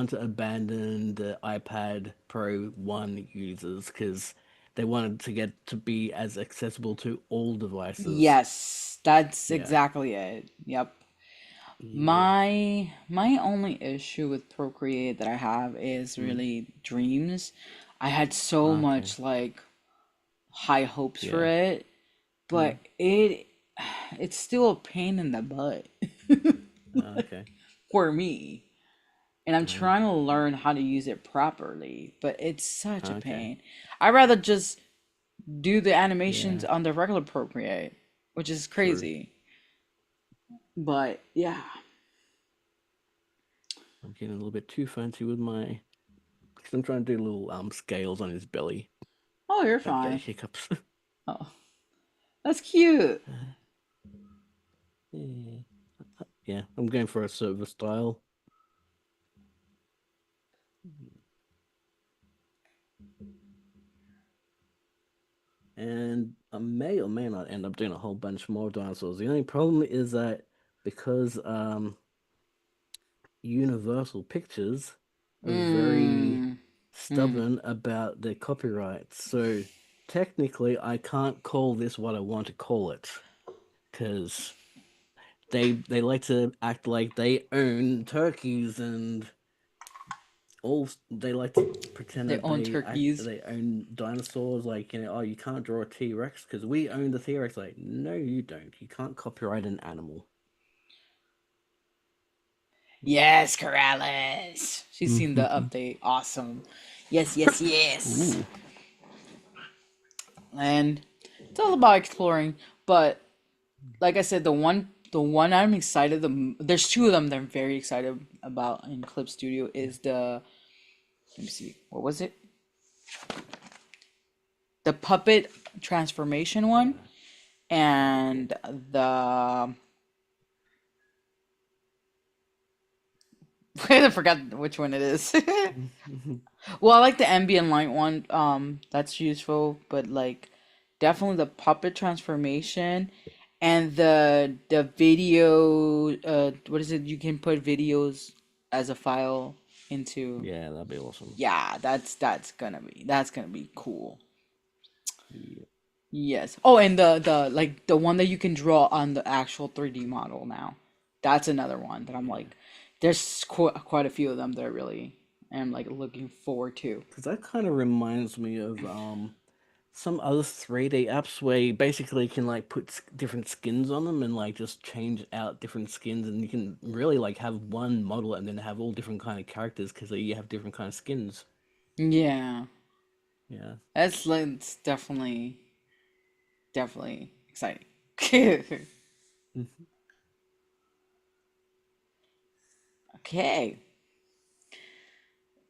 to abandon the iPad Pro 1 users because they wanted to get to be as accessible to all devices. Yes, that's Yeah. exactly it. Yep. Yeah. My only issue with Procreate that I have is Mm. really Dreams. I had so Okay. much like high hopes for Yeah. it, Mm. but it's still a pain in the butt Okay. for me. And I'm Uh, trying to learn how to use it properly, but it's such a okay. pain. I'd rather just do the animations Yeah. on the regular Procreate, which is True. crazy. But yeah. I'm getting a little bit too fancy with my because I'm trying to do little scales on his belly. Oh, you're I'm getting fine. hiccups. Oh, that's cute. Yeah. Yeah, I'm going for a server style. And I may or may not end up doing a whole bunch more dinosaurs. The only problem is that because Universal Pictures are very Mm. Mm. stubborn about their copyrights, so technically I can't call this what I want to call it because they like to act like they own turkeys and all they like to pretend They that own turkeys. they own dinosaurs, like, oh, you can't draw a T-Rex because we own the T-Rex. Like, no, you don't, you can't copyright an animal. Yes, Corrales. She's seen the update. Awesome. Yes, yes, yes. Ooh. And it's all about exploring. But like I said, the one I'm excited. There's two of them that I'm very excited about in Clip Studio. Is the Let me see, what was it? The puppet transformation one, Yeah. and the I forgot which one it is. Well, I like the ambient light one. That's useful, but like definitely the puppet transformation And the video, what is it? You can put videos as a file into. Yeah, that'd be awesome. Yeah, that's gonna be cool. Yeah. Yes. Oh, and the like the one that you can draw on the actual 3D model now. That's another one that I'm Yeah. like, there's quite a few of them that I really am like looking forward to. Because that kind of reminds me of some other 3D apps where you basically can like put different skins on them and like just change out different skins, and you can really like have one model and then have all different kind of characters because you have different kind of skins. Yeah, Yeah. that's like it's definitely exciting. Mhm. Okay.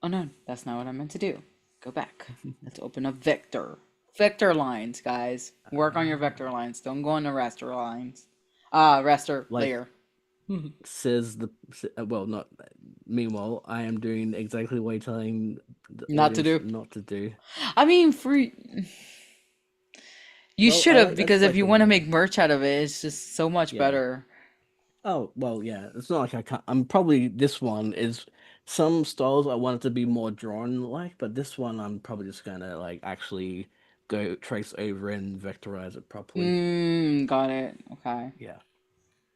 Oh no, that's not what I meant to do. Go back. Let's open up vector. Vector lines, guys. Work on your vector lines. Don't go on the raster lines. Raster Like layer. says well, not. Meanwhile, I am doing exactly what you're telling the Not to audience do. not to do. I mean, you Well, should I have, like because that's if like you the want to way. make merch out of it, it's just so much Yeah. better. Oh, well, yeah. It's not like I can't. I'm probably this one is some styles I want it to be more drawn like, but this one I'm probably just gonna like actually go trace over and vectorize it properly. Got it. Okay. Yeah,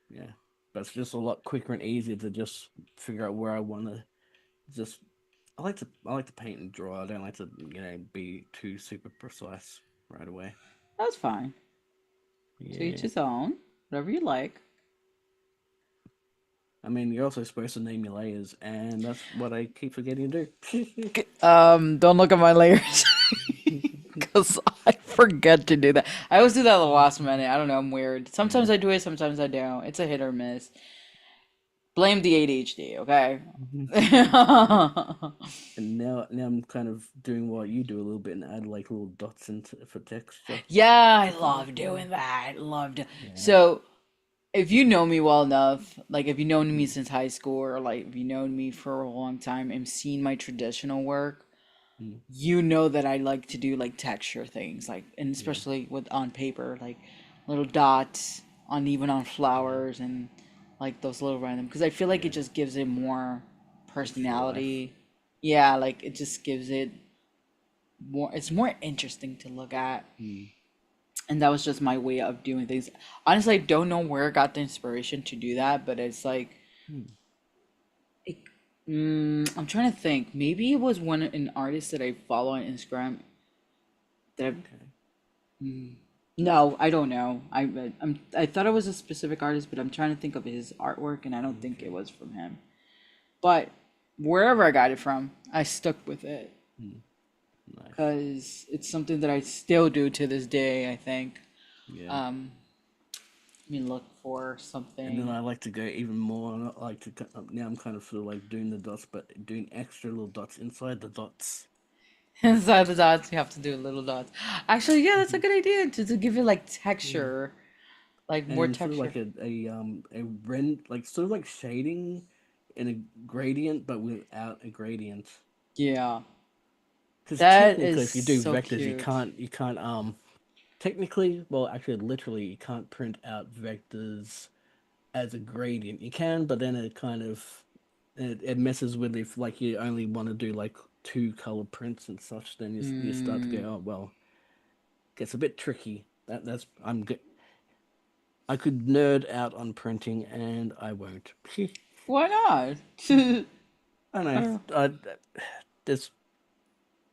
yeah. But it's just a lot quicker and easier to just figure out where I want to just. I like to paint and draw. I don't like to be too super precise right away. That's fine. To each Yeah. his own. Whatever you like. I mean, you're also supposed to name your layers, and that's what I keep forgetting to do. Don't look at my layers. Because I forget to do that. I always do that at the last minute. I don't know. I'm weird. Sometimes Yeah. I do it, sometimes I don't. It's a hit or miss. Blame the ADHD, okay? And now I'm kind of doing what you do a little bit and add like little dots into for texture. Yeah, I love doing that. I love to. Yeah. So, if you know me well enough, like if you've known me Mm, since high school or like if you've known me for a long time and seen my traditional work, mm, you know that I like to do like texture things, like and yeah. especially with on paper, like little dots on even on Yeah. flowers and like those little random because I feel like it Yeah. just gives it more Extra life. personality. Yeah, like it just gives it more. It's more interesting to look at, Mm, and that was just my way of doing things. Honestly, I don't know where I got the inspiration to do that, but it's like mm, it, I'm trying to think. Maybe it was one an artist that I follow on Instagram that okay. no, I don't know. I thought it was a specific artist, but I'm trying to think of his artwork, and I don't think it Okay. was from him. But wherever I got it from, I stuck with it Mm, nice. because it's something that I still do to this day. I think. Yeah. Um, Let me look for And then something. I like to go even more. And I like to now I'm kind of sort of like doing the dots, but doing extra little dots inside the dots. Inside the dots, you have to do little dots. Actually, yeah, that's a Mhm. good idea to give it like Yeah. texture, like more And sort of texture. like a rend like sort of like shading in a gradient, but without a gradient. Yeah, Because that is technically, if you do so vectors, you cute. can't technically, well, actually, literally, you can't print out vectors as a gradient. You can, but then it kind of it messes with if like you only want to do like two color prints and such. Then you start to go, Mm, oh well, gets a bit tricky. That's I'm good. I could nerd out on printing, and I won't. why not? I I know. don't know. There's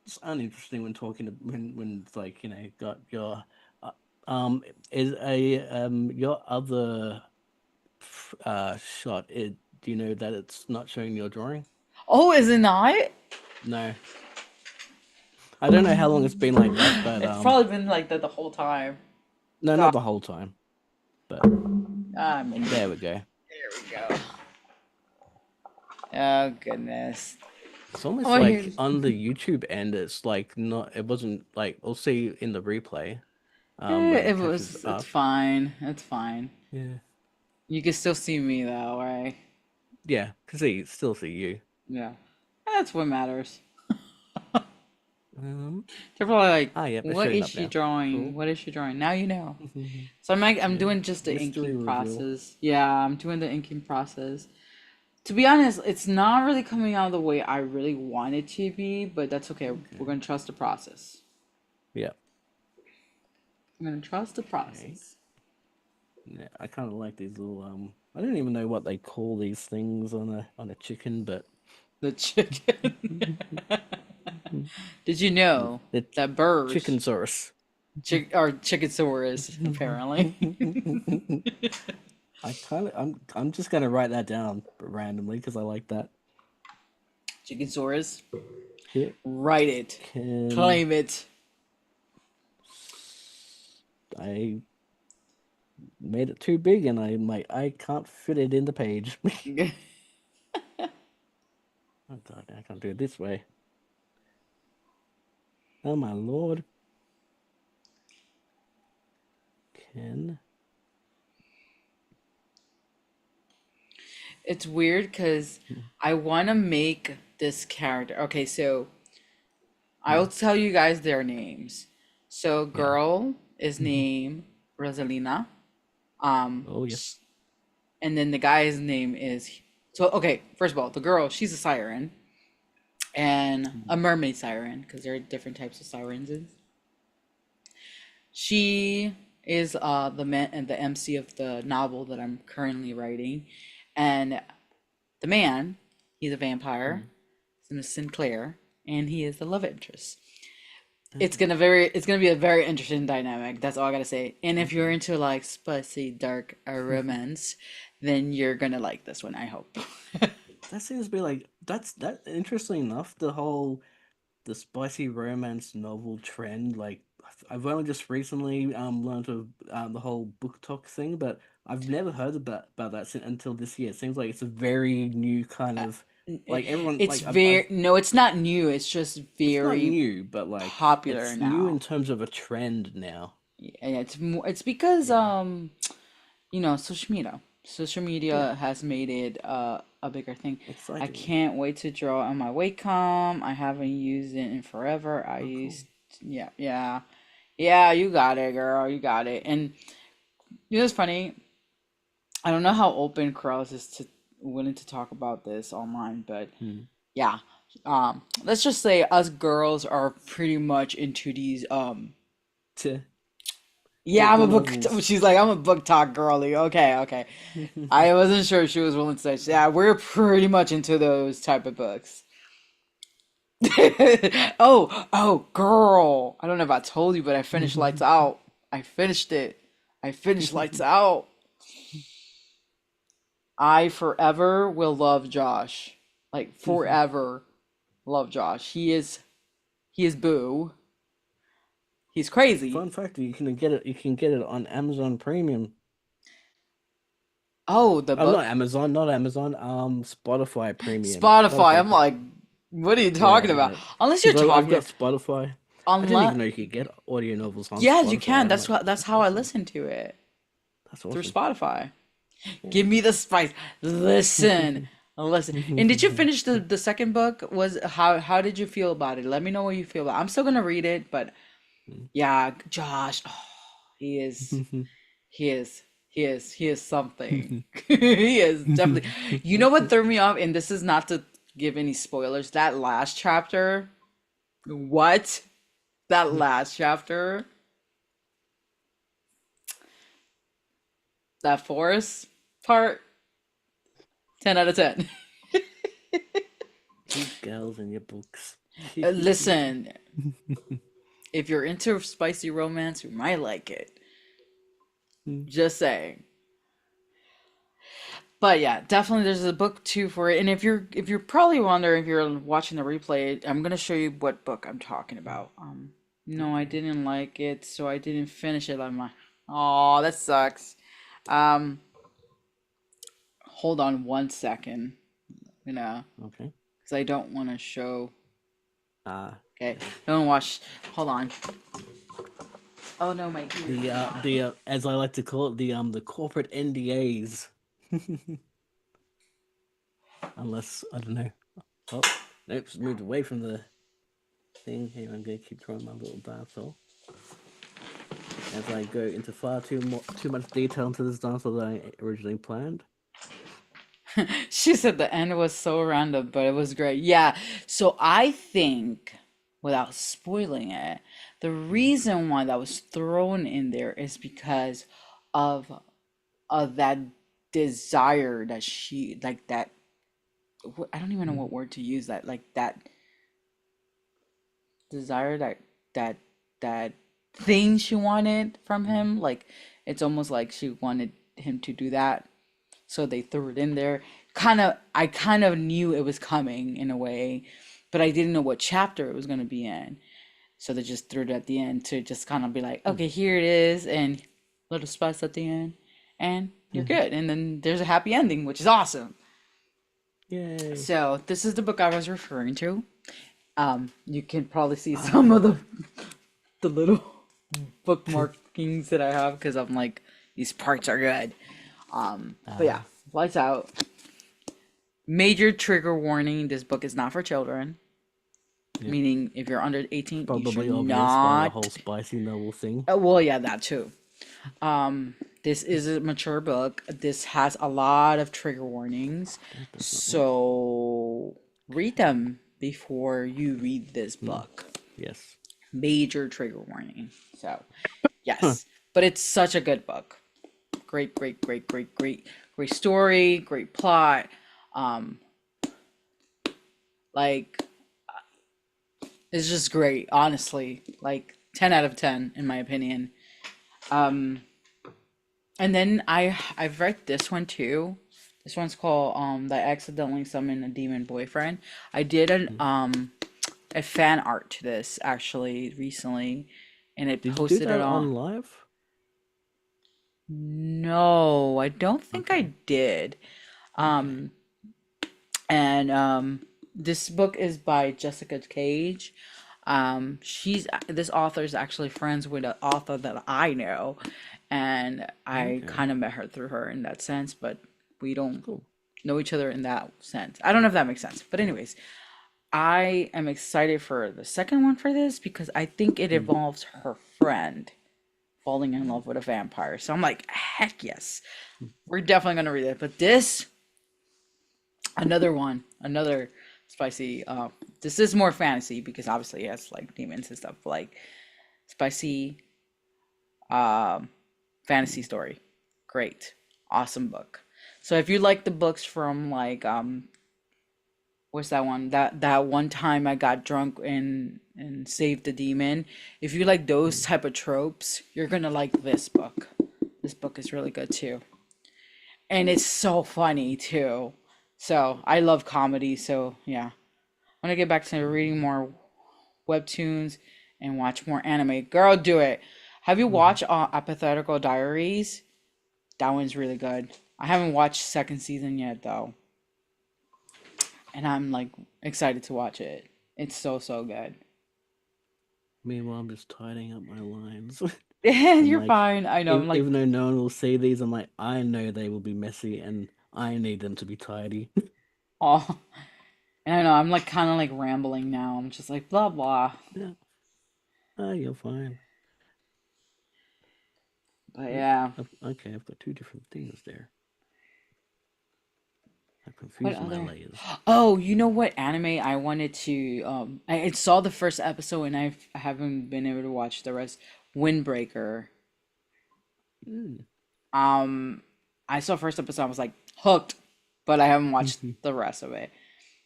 it's uninteresting when talking to, when it's like got your uh, um is a your other shot it do you know that it's not showing your drawing? Oh, is it not? No, I don't know how long it's been like that, but It's probably been like that the whole time. no, not God, the whole time, but I'm an there idiot. we go. There we go. Oh goodness. It's almost Oh, like here's. on the YouTube end it's like not, it wasn't like, we'll see in the replay when It it catches was. It's up. fine. It's fine. Yeah, You can still see me though, right? yeah, because see still see you. Yeah. That's what matters. Um. They're probably like, Yep, it's "What showing is up she now. drawing? Cool. What is she drawing?" Now you know. So I'm Yeah. doing just the Mystery inking reveal. process. Yeah, I'm doing the inking process. To be honest, it's not really coming out the way I really want it to be, but that's okay. We're Okay. gonna trust the process. Yeah. I'm gonna trust the Okay. process. Yeah, I kind of like these little I don't even know what they call these things on a chicken, but The chicken. Did you the, know the that birds chicken source. are chickensaurus apparently? I'm just gonna write that down randomly because I like that. Chickensaurus. Here Write it. can Claim it. I made it too big and I can't fit it in the page. Oh god, I can't do it this way. Oh my lord. Can It's weird because I want to make this character. Okay, so I'll tell you guys their names. So, yeah. girl is named Rosalina. Um, Oh yeah. sh- and then the guy's name is. So, okay, first of all, the girl, she's a siren and a mermaid siren because there are different types of sirens. She is the man and the MC of the novel that I'm currently writing, and the man, he's a vampire. His name is Sinclair, and he is the love interest. It's gonna be a very interesting dynamic. That's all I gotta say. And if you're Okay. into like spicy dark romance, then you're gonna like this one. I hope. That seems to be like that interesting enough, the spicy romance novel trend. Like I've only just recently learned of the whole book talk thing, but I've never heard about that until this year. It seems like it's a very new kind of like everyone It's like I've very no, it's not new. It's just it's not very new, but like popular it's new in now. terms of a trend now. Yeah, it's more. It's because Yeah, social media. Social yeah, media has made it a bigger thing. I exciting. can't wait to draw on my Wacom. I haven't used it in forever. Oh, cool. Yeah, yeah, yeah. You got it, girl. You got it. And you know, it's funny. I don't know how open Krause is to willing to talk about this online, but Hmm. yeah. Let's just say us girls are pretty much into these. To Yeah, I'm the a book. novels. She's like, I'm a book talk girly. Okay, okay. I wasn't sure if she was willing to say. Yeah, we're pretty much into those type of books. Oh, girl. I don't know if I told you, but I finished Lights Out. I finished it. I finished Lights Out. I forever will love Josh. Like forever love Josh. He is Boo. He's crazy. Fun fact: you can get it. You can get it on Amazon Premium. Oh, the Oh, not book. Amazon, not Amazon. Spotify Premium. Spotify. Spotify. I'm like, what are you Yeah, talking about? yeah. Unless you're Because I've got talking Spotify. I didn't even unless know you could get audio novels on yes, you Spotify. can. I'm like, That's that's how I awesome. listen to it That's through awesome. Spotify. Yeah. Give me the spice. Listen. Listen. And did you finish the second book? Was how did you feel about it? Let me know what you feel about it. I'm still gonna read it, but yeah, Josh, oh, he is he is something. He is definitely. You know what threw me off, and this is not to give any spoilers, that last chapter. What? That last chapter? That forest part? 10 out of 10. You girls and your books. Listen, if you're into spicy romance, you might like it. Just saying. But yeah, definitely there's a book too for it. And if you're probably wondering if you're watching the replay, I'm gonna show you what book I'm talking about. No, I Okay. didn't like it, so I didn't finish it on my. Oh, that sucks. Um, hold on one second, Okay. because I don't want to show. Okay, Yes. don't watch. Hold on. Oh no, my ear. The as I like to call it, the corporate NDAs. Unless I don't know. Oh, nope, it's moved away from the thing here. I'm going to keep throwing my little dinosaur as I go into far too much detail into this dinosaur than I originally planned. She said the end was so random, but it was great. Yeah. So I think, without spoiling it, the reason why that was thrown in there is because of that desire that she like that. I don't even know what word to use. That like that desire that that thing she wanted from him. Like it's almost like she wanted him to do that, so they threw it in there. I kind of knew it was coming in a way, but I didn't know what chapter it was going to be in. So they just threw it at the end to just kind of be like, okay, here it is, and little spice at the end, and you're good. And then there's a happy ending, which is awesome. Yay! So this is the book I was referring to. You can probably see some of the little bookmarkings that I have because I'm like, these parts are good. But yeah, lights out. Major trigger warning, this book is not for children. Yeah. Meaning if you're under 18, you Probably should obvious by the not. whole spicy novel thing. Well, yeah, that too. This is a mature book. This has a lot of trigger warnings. So read them before you read this book. Yes. Major trigger warning. So, yes. But it's such a good book. Great, great, great, great, great, great story, great plot. Like it's just great, honestly. Like 10 out of 10 in my opinion. And then I've read this one too. This one's called "I Accidentally Summoned a Demon Boyfriend." I did a fan art to this actually recently, and it Did you do posted that it on on. live? No, I don't think I did. Um, and this book is by Jessica Cage. This author is actually friends with an author that I know, and I Okay. kind of met her through her in that sense, but we don't Cool. know each other in that sense. I don't know if that makes sense, but anyways, I am excited for the second one for this because I think it involves her friend falling in love with a vampire. So I'm like, heck yes, we're definitely gonna read it. But this, another spicy. This is more fantasy because obviously it has like demons and stuff. Like spicy, fantasy story. Great, awesome book. So if you like the books from like what's that one? That one time I got drunk and saved the demon. If you like those type of tropes, you're gonna like this book. This book is really good too. And it's so funny too. So I love comedy, so yeah. I'm gonna get back to reading more webtoons and watch more anime. Girl, do it. Have you watched Apathetical Diaries? That one's really good. I haven't watched second season yet though. And I'm like excited to watch it. It's so good. Meanwhile, I'm just tidying up my lines. You're like, fine. I know. I'm like, even though no one will see these, I'm like, I know they will be messy, and I need them to be tidy. oh, and I know I'm like kind of like rambling now. I'm just like blah blah. Yeah. Oh, you're fine. But yeah. Okay, I've got two different things there. I'm What confusing my other? layers. Oh, you know what anime I wanted to I saw the first episode and I haven't been able to watch the rest. Windbreaker. Mm. I saw first episode, I was like hooked, but I haven't watched Mhm. the rest of it.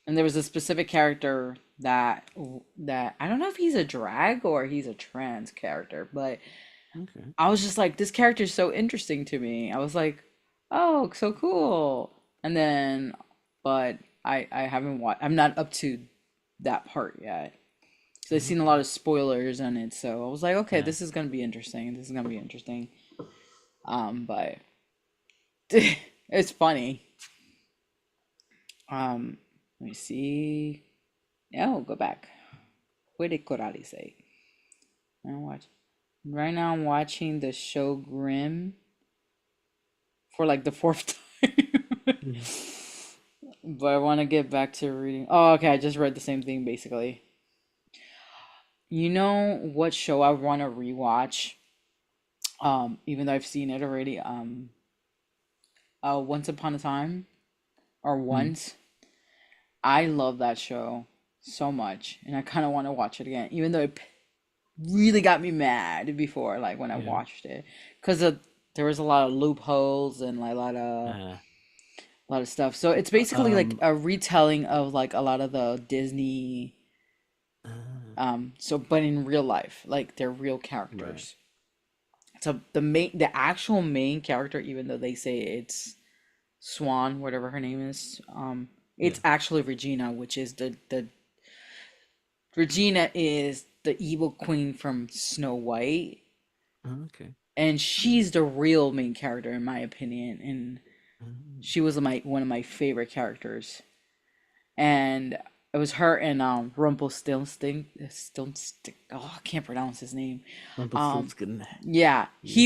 And there was a specific character that I don't know if he's a drag or he's a trans character, but Okay. I was just like, this character is so interesting to me. I was like, oh, so cool. And then, but I haven't watched. I'm not up to that part yet. So I've seen a lot of spoilers on it. So I was like, okay, Yeah. this is gonna be interesting. This is gonna be interesting. But it's funny. Let me see. Yeah, we'll go back. What did Korali say? I watch. Right now, I'm watching the show Grimm for like the fourth time. But I want to get back to reading. Oh, okay. I just read the same thing basically. You know what show I want to rewatch? Even though I've seen it already. Once Upon a Time or Mm, Once. I love that show so much, and I kind of want to watch it again, even though it really got me mad before, like when I yeah. watched it, because there was a lot of loopholes and like Uh, a lot of stuff. So it's basically like um. a retelling of like a lot of the Disney, Uh, so but in real life, like they're real right. characters. So the actual main character, even though they say it's Swan, whatever her name is, Yeah. it's actually Regina, which is the Regina is the evil queen from Snow White, Okay. and she's the real main character in my opinion, and Mm, she was my one of my favorite characters. And it was her and Rumpelstiltskin. Oh, I can't pronounce his name. Um, Rumpelstiltskin. yeah, Yeah.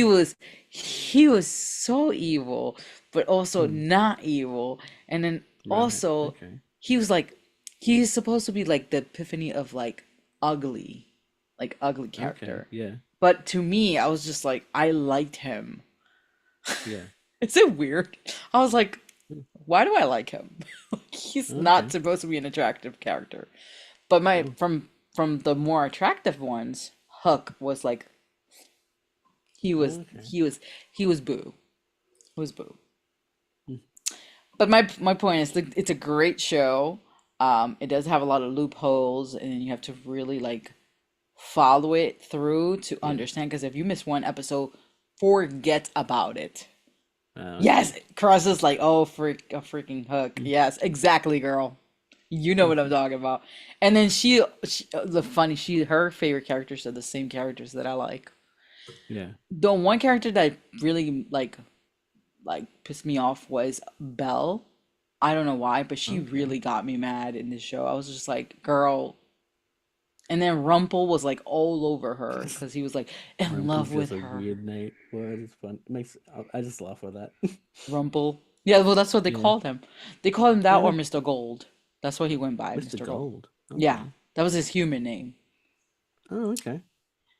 he was so evil, but also Mm, not evil. And then right. also Okay. he was like he's supposed to be like the epiphany of ugly, like ugly Okay. character. Yeah. But to me, I was just like I liked him. Yeah. Is it weird? I was like, Mm, why do I like him? He's not okay. supposed to be an attractive character. But my Oh. from the more attractive ones, Hook was like he was Okay. he was he was Boo. Was Boo. Mm, But my point is it's a great show. It does have a lot of loopholes, and you have to really like follow it through to yeah. understand. Because if you miss one episode, forget about it. Yes, Okay. Cross is like, oh, a freaking Hook. Mm, Yes, exactly, girl. You know what I'm mhm, talking about. And then her favorite characters are the same characters that I like. yeah. The one character that really like pissed me off was Belle. I don't know why, but she Okay. really got me mad in this show. I was just like, girl. And then Rumple was like all over her because he was like in Rumple's love just with a her. weird name word. It's fun. Makes I just laugh at that. Rumple. Yeah, well, that's what they Yeah. called him. They called him that or Oh, Mr. Gold. That's what he went by, Mr. Mr. Gold. Gold. Yeah, Okay. that was his human name. Oh, okay.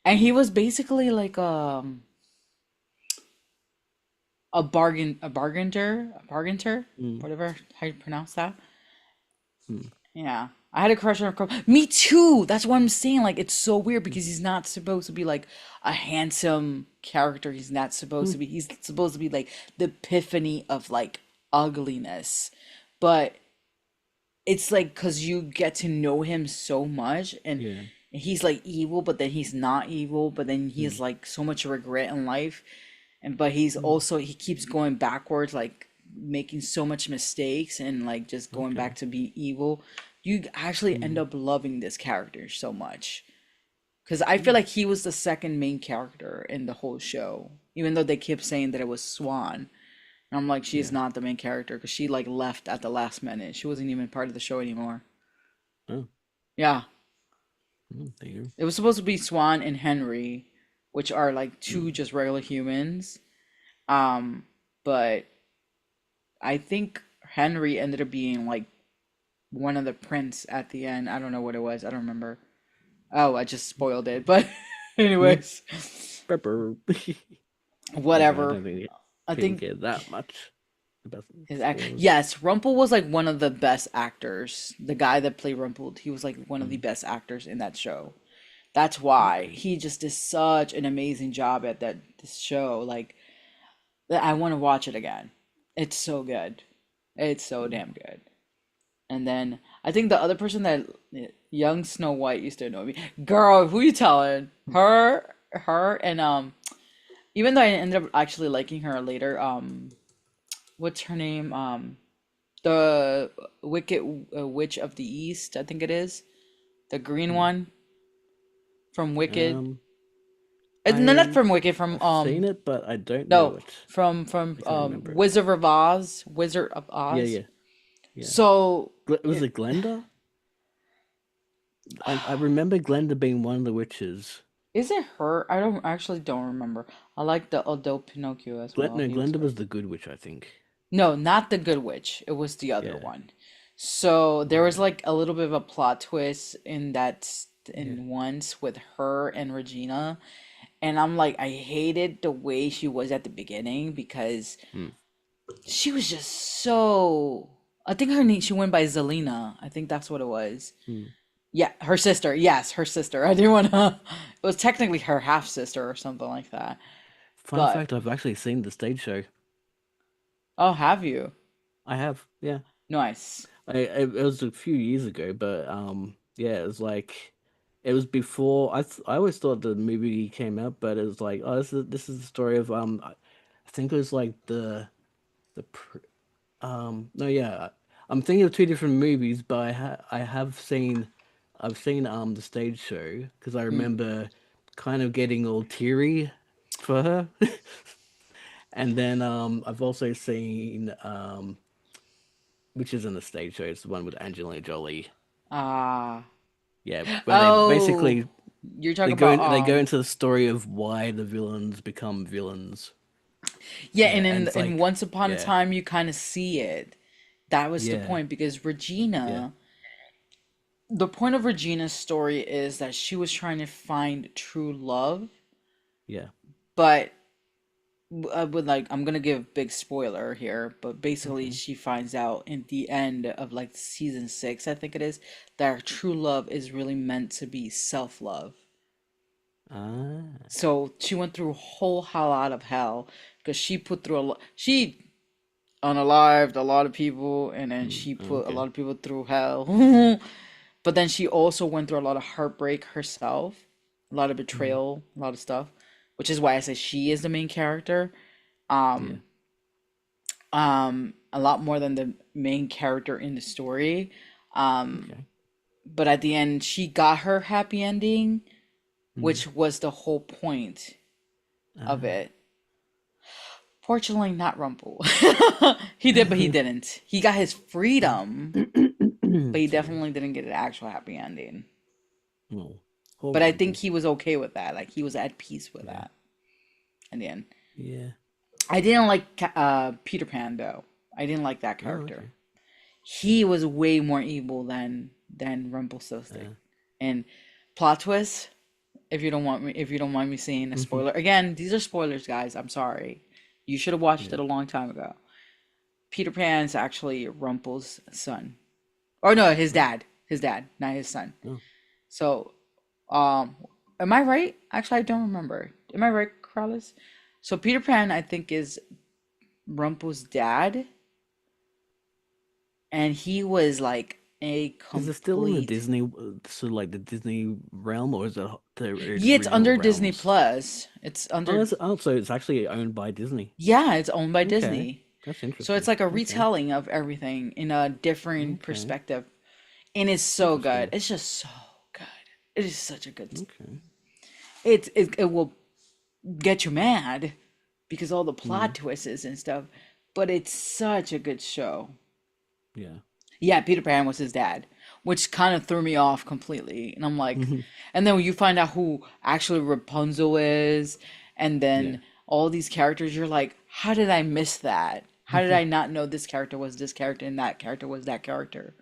And he was basically like a bargainer, Mm, whatever how you pronounce that. mm, Yeah. I had a crush on her. Me too. That's what I'm saying. Like it's so weird because he's not supposed to be like a handsome character. He's not supposed mm, to be. He's supposed to be like the epiphany of like ugliness. But it's like because you get to know him so much, and yeah. he's like evil, but then he's not evil, but then he has Mm, like so much regret in life, and but he's mm, also he keeps going backwards, like making so much mistakes and like just going back okay. to be evil. You actually end Mm, up loving this character so much because I feel mm, like he was the second main character in the whole show, even though they kept saying that it was Swan. And I'm like, she's yeah. not the main character because she like left at the last minute. She wasn't even part of the show anymore. Oh, Yeah, there you it was supposed to be Swan and Henry, which are like go. two just regular humans. Um, but I think Henry ended up being like one of the prince at the end. I don't know what it was. I don't remember. Oh, I just spoiled it. But Mm, anyways, Pepper. Okay, I whatever. don't think I people think care that much about spoilers. yes, Rumple was like one of the best actors. The guy that played Rumple, he was like one of the Mm, best actors in that show. That's why okay. he just did such an amazing job at that this show. Like that I want to watch it again. It's so good. It's so Mm, damn good. And then I think the other person that young Snow White used to annoy me. Girl, who you telling? Her, and even though I ended up actually liking her later, what's her name? The Wicked Witch of the East, I think it is. The green mm. one from Wicked. Um, No, not I from Wicked, from have seen it, but I don't know no, it. from I can't remember it. Wizard of Yeah, Oz. yeah, yeah. So Was it Glenda? I remember Glenda being one of the witches. is it her? I don't actually don't remember. I like the adult Pinocchio as well. No, He was Glenda great. was the good witch, I think. No, not the Good Witch. It was the other Yeah. one. So there was Right. like a little bit of a plot twist in that Yeah. in once with her and Regina. And I'm like, I hated the way she was at the beginning because Hmm. she was just so. I think her name, she went by Zelina. I think that's what it was. Hmm. Yeah, her sister. Yes, her sister. I didn't want to. It was technically her half sister or something like that. Fun But fact: I've actually seen the stage show. oh, have you? I have. Yeah. Nice. It was a few years ago, but yeah, it was like it was before. I always thought the movie came out, but it was like, oh, this is the story of I think it was like the pr- no, yeah, I'm thinking of two different movies, but I have seen I've seen the stage show because I Mm. remember kind of getting all teary for her, and then I've also seen which isn't a stage show, it's the one with Angelina Jolie. Ah. Yeah, where they Oh, basically you're talking about they go into the story of why the villains become villains. yeah, Yeah, and and it's in like Once Upon a yeah, Time you kind of see it. That was the yeah, point because yeah, Regina, the point of Regina's story is that she was trying to find true love, yeah. but I would like I'm gonna give big spoiler here, but basically Okay. she finds out in the end of like season 6, I think it is, that her true love is really meant to be self-love. Ah. So she went through a whole hell lot of hell because she put through a lot. She unalived a lot of people, and then Hmm. she put a Okay. lot of people through hell. But then she also went through a lot of heartbreak herself, a lot of Hmm. betrayal, a lot of stuff, which is why I say she is the main character. Yeah. A lot more than the main character in the story. Um, Okay. but at the end, she got her happy ending, Hmm. which was the whole point of Ah. it. Fortunately, not Rumple. He did, but he didn't. He got his freedom, but he Excuse me. definitely didn't get an actual happy ending. Oh, poor But I think Rumble. he was okay with that. Like he was at peace with Yeah. that in the end. Yeah. I didn't like Peter Pan though. I didn't like that Oh, character. okay. He was way more evil than Rumpelstiltskin. Uh, And plot twist, if you don't mind me saying a mhm. spoiler. Again, these are spoilers, guys. I'm sorry. You should have watched Yeah. it a long time ago. Peter Pan's actually Rumpel's son. Or no, his Oh. dad. His dad, not his son. Oh. So, um, am I right? Actually, I don't remember. Am I right, Carlos? So Peter Pan, I think, is Rumpel's dad, and he was like a Is it still in the complete. Disney, so like the Disney realm, or is it the Yeah, it's original under Disney realms? Plus. It's Oh, under. that's so it's actually owned by Disney. Yeah, it's owned by Okay, Disney. that's So it's interesting. like a Okay, retelling of everything in a different okay, perspective. And it's so good. interesting. It's just so good. It is such a good. Okay. It will get you mad because all the Mm, plot twists and stuff, but it's such a good show. yeah. Yeah, Peter Pan was his dad, which kind of threw me off completely. And I'm like, Hmm. and then when you find out who actually Rapunzel is, and Yeah. then all these characters, you're like, how did I miss that? How did I not know this character was this character and that character was that character?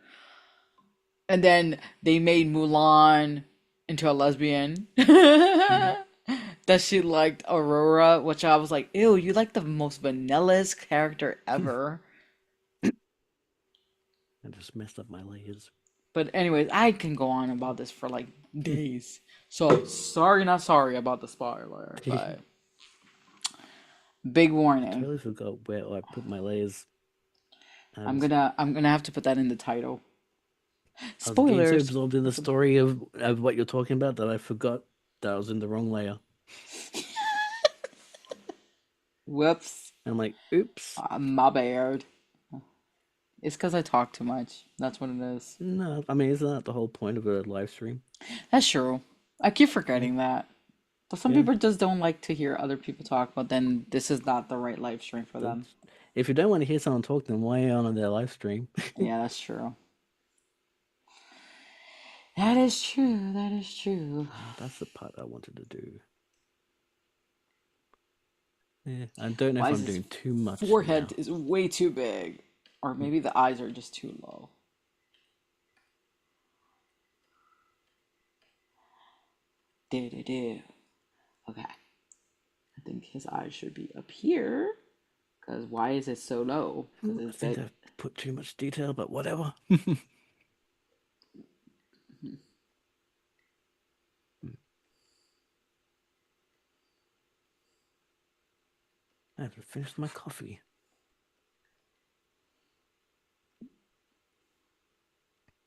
And then they made Mulan into a lesbian. Mm. That she liked Aurora, which I was like, ew, you like the most vanillest character ever. I just messed up my layers. But anyways, I can go on about this for like days. So sorry, not sorry about the spoiler, I but big warning. totally forgot where I put my layers. I I'm was gonna I'm gonna have to put that in the title. I was getting so Spoilers. absorbed in the story of what you're talking about that I forgot that I was in the wrong layer. Whoops. I'm like, oops. My bad. It's because I talk too much. That's what it is. No, I mean, isn't that the whole point of a live stream? That's true. I keep Yeah, forgetting that. But some yeah. people just don't like to hear other people talk, but then this is not the right live stream for them. That's, if you don't want to hear someone talk, then why are you on their live stream? Yeah, that's true. That is true. That is true. That's the part I wanted to do. Yeah, I don't know Why if is I'm his doing too much forehead now. is way too big? Or maybe the eyes are just too low. Do. Okay. I think his eyes should be up here. Because why is it so low? Because I his think bed. I've put too much detail, but whatever. I haven't finished my coffee.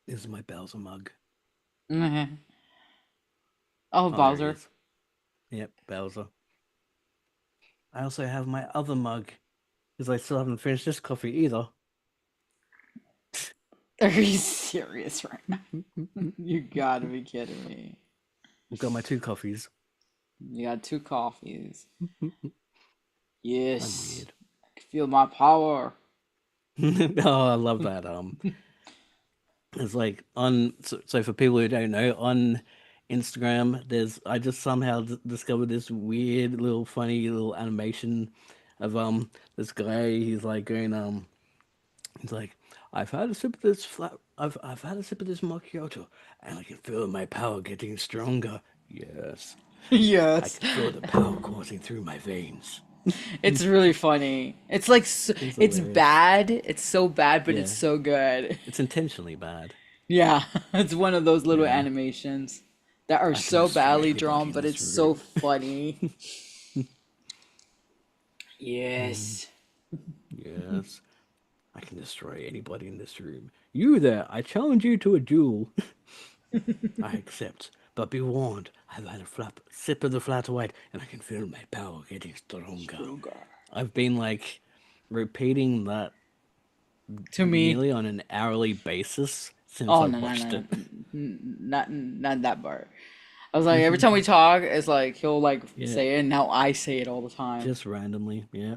This is my Bowser mug. Oh, Oh, there he Bowser. is. Yep, Bowser. I also have my other mug because I still haven't finished this coffee either. Are you serious right now? You gotta be kidding me. I've got my 2 coffees. You got 2 coffees. I'm Yes. weird. I can feel my power. Oh, I love that. It's like so for people who don't know, on Instagram, I just somehow discovered this weird little funny little animation of this guy. He's like going he's like, I've had a sip of this I've had a sip of this macchiato, and I can feel my power getting stronger. Yes, I Yes. can feel the power coursing through my veins. It's really funny. It's like It's it's hilarious. bad. It's so bad, but it's Yeah, so good. it's intentionally bad. Yeah, it's one of those little Yeah, animations that are I can so destroy badly everybody drawn, in but this it's so room. funny. Mm, Yes. yes. I can destroy anybody in this room. You there, I challenge you to a duel. I accept, but be warned, I've had a sip of the flat white, and I can feel my power getting stronger. Stronger. I've been like repeating that To me. nearly on an hourly basis since Oh I no no watched no no, it. not that part. I was like every time we talk, it's like he'll like Yeah, say it. And now I say it all the time just randomly. Yeah.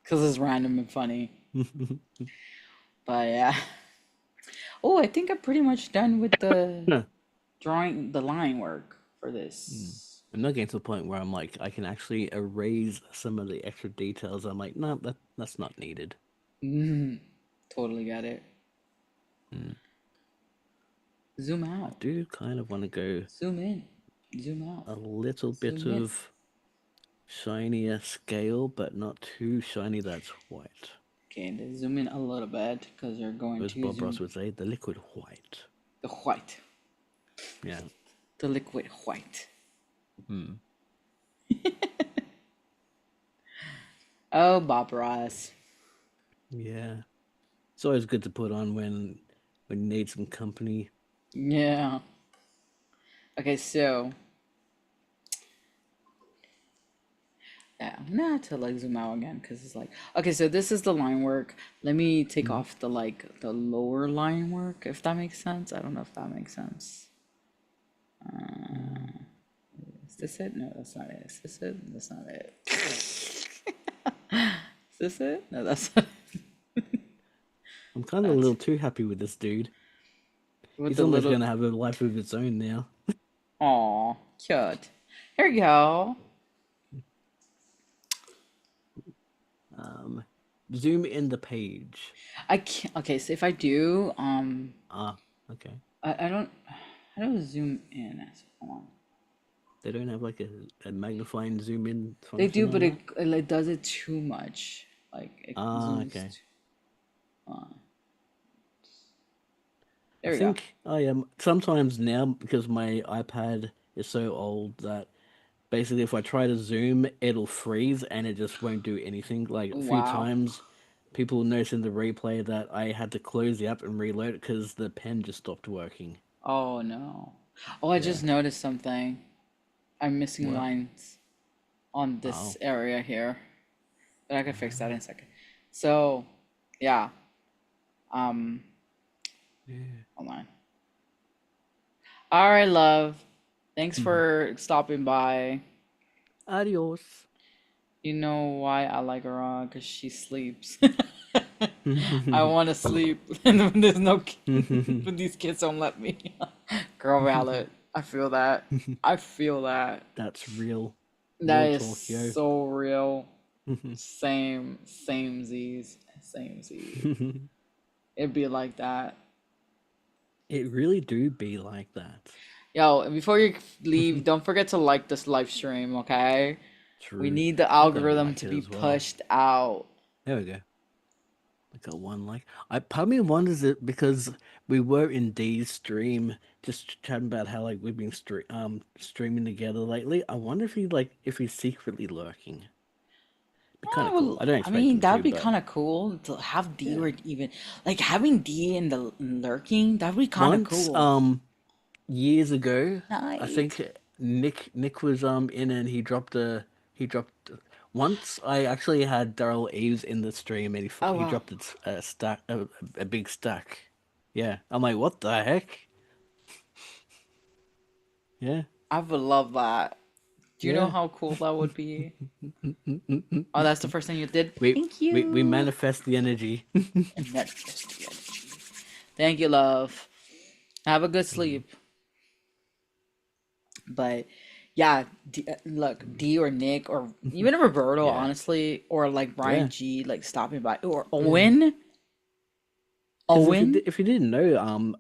because it's random and funny. But yeah. Oh, I think I'm pretty much done with the drawing, the line work for Mm. this. I'm not getting to the point where I'm like I can actually erase some of the extra details. I'm like, no, that's not needed. Mm, totally got it. Mm. Zoom I out. do kind of want to go Zoom in. Zoom out. a little bit Zoom in. of shinier scale, but not too shiny that's white. Okay, then zoom in a little bit because you're going As to Bob Ross zoom would say, the liquid white. the white, Yeah. the liquid white. Hmm. Oh, Bob Ross. Yeah. It's always good to put on when you need some company. Yeah. Okay, so yeah, I'm gonna have to like zoom out again because it's like okay, so this is the line work. Let me take Mhm. off the like the lower line work if that makes sense. I don't know if that makes sense. Mm. Is this it? No, that's not it. Is this it? That's not it. Is this it? No, that's not it. I'm kind of a That's little too happy with this dude. with He's the almost little. going to have a life of his own now. Aw, cute. Here you go. Um, zoom in the page. I can't. Okay, so if I do, Ah, okay. I don't. I don't zoom in. Hold on. They don't have like a magnifying zoom in They function do, on but that. it like does it too much. Like it Ah, zooms. okay. I There we go. think I am sometimes now because my iPad is so old that basically if I try to zoom, it'll freeze and it just won't do anything. Like a few Wow. times, people noticed in the replay that I had to close the app and reload it because the pen just stopped working. Oh no. Oh, I Yeah. just noticed something. I'm missing What? lines on this Oh. area here, but I can fix that in a second. So, yeah. Um, Yeah. hold on. All right, love. Thanks for stopping by. Adios. You know why I like her because she sleeps. I want to sleep, and when there's no, when these kids don't let me. Girl valid. I feel that. I feel that. That's real. That Real is talk, yo. so real. Same Z's. Same Z's. It'd be like that. It really do be like that. Yo, and before you leave, don't forget to like this live stream, okay? We True. need the I'm gonna algorithm like to it be as well. pushed out. There we go. I got one like. I part of me wonders it because we were in D's stream just chatting about how like we've been streaming together lately. I wonder if he's secretly lurking. Be kind of cool. I don't I expect mean, him that'd to, be but kind of cool to have D yeah. or even like having D in the lurking. That'd be kind of Once cool. years ago, I Night. think Nick was in and he dropped once I actually had Daryl Eves in the stream and Oh he wow, dropped a stack a big stack. Yeah, I'm like, what the heck? Yeah, I would love that. Do you know yeah. how cool that would be? Oh, that's the first thing you did. We Thank we you. manifest the energy. And manifest the energy. Thank you, love. Have a good Mhm. sleep. But yeah, look, D or Nick or even Roberto, Yeah, honestly, or like Brian yeah, G, like stopping by, or yeah. Owen. Because Owen. if you didn't know,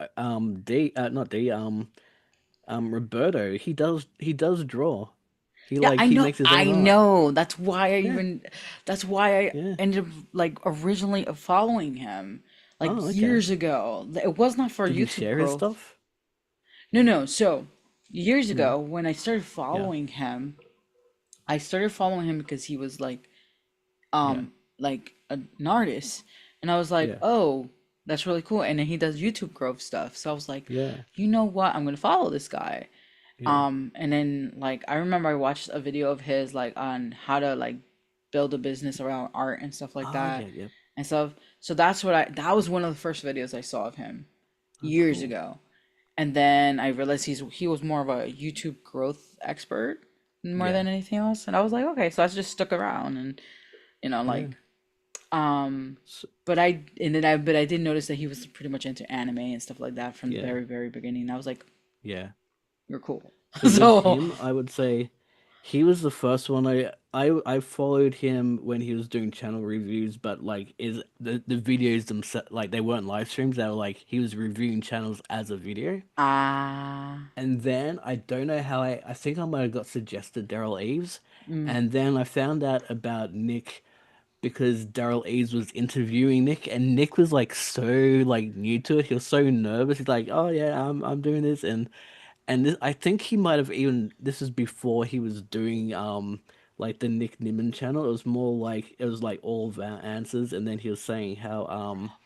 D not D Roberto, he does draw. Yeah, I He know. makes his I own art. know. That's why I Yeah, even. That's why I yeah. ended up like originally following him, Oh, like okay. years ago. It was not for Did you YouTube share his growth. stuff? No, no. So years Mm, ago, when I started yeah, following him, I started following him because he was yeah, like an artist, and I was like, yeah, oh, that's really cool. And then he does YouTube growth stuff, so I was like, yeah, you know what, I'm gonna follow this guy. yeah. And then like I remember I watched a video of his like on how to like build a business around art and stuff like Oh, that yeah, yep. and stuff. So that was one of the first videos I saw of him Oh, years cool. ago. And then I realized he was more of a YouTube growth expert more Yeah, than anything else. And I was like, okay, so I just stuck around and yeah, like um so, but I did notice that he was pretty much into anime and stuff like that from the yeah, very, very beginning. And I was like, yeah. you're cool. So with So him, I would say he was the first one I followed him when he was doing channel reviews, but like is the videos themselves like they weren't live streams, they were like he was reviewing channels as a video. ah. And then I don't know how I think I might have got suggested Daryl Eves. Mm, And then I found out about Nick because Daryl Eves was interviewing Nick and Nick was like so like new to it. He was so nervous. He's like, "Oh yeah, I'm doing this." And this, I think he might have even this is before he was doing like the Nick Nimmin channel. It was more like it was like all of our answers and then he was saying how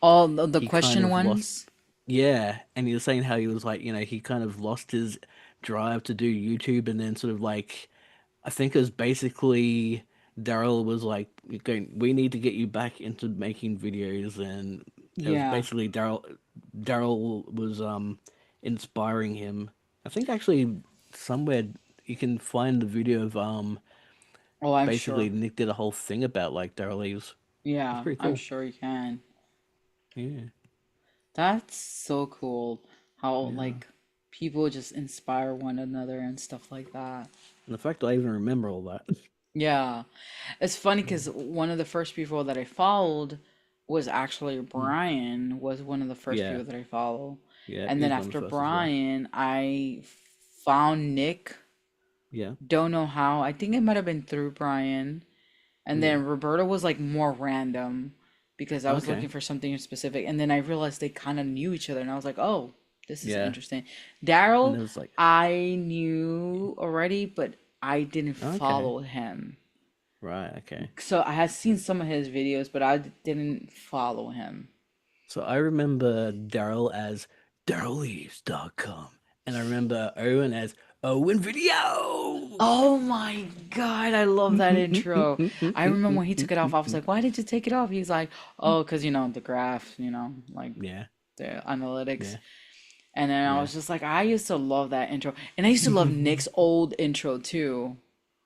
all the he kind question of lost ones. yeah, and he was saying how he was like, he kind of lost his drive to do YouTube, and then sort of like, I think it was basically Daryl was like, going, we need to get you back into making videos, and it was Yeah. basically Daryl was inspiring him. I think actually somewhere you can find the video of Oh, I'm basically sure. Nick did a whole thing about like Daryl Leaves. It's Yeah, pretty I'm cool. sure you can. Yeah, That's so cool how yeah. like people just inspire one another and stuff like that. And the fact I even remember all that. Yeah. It's funny Yeah. because one of the first people that I followed was actually Mm. Brian, was one of the first Yeah. people that I follow. Yeah, And he then was one of after the first as well. Brian, I found Nick. Yeah, Don't know how. I think it might have been through Brian. And yeah. then Roberta was like more random because I was Okay. looking for something specific. And then I realized they kind of knew each other. And I was like, oh, this is Yeah. interesting. And Daryl, it was like, I knew already, but I didn't okay. follow him. Right, okay. So I had seen some of his videos, but I didn't follow him. So I remember Daryl as DarylLeaves.com. And I remember Owen as Owen Video. Oh my God, I love that intro. I remember when he took it off, I was like, why did you take it off? He's like, oh, because, the graph, like Yeah, the analytics. yeah, And then I yeah. was just like, I used to love that intro. And I used to love Nick's old intro too.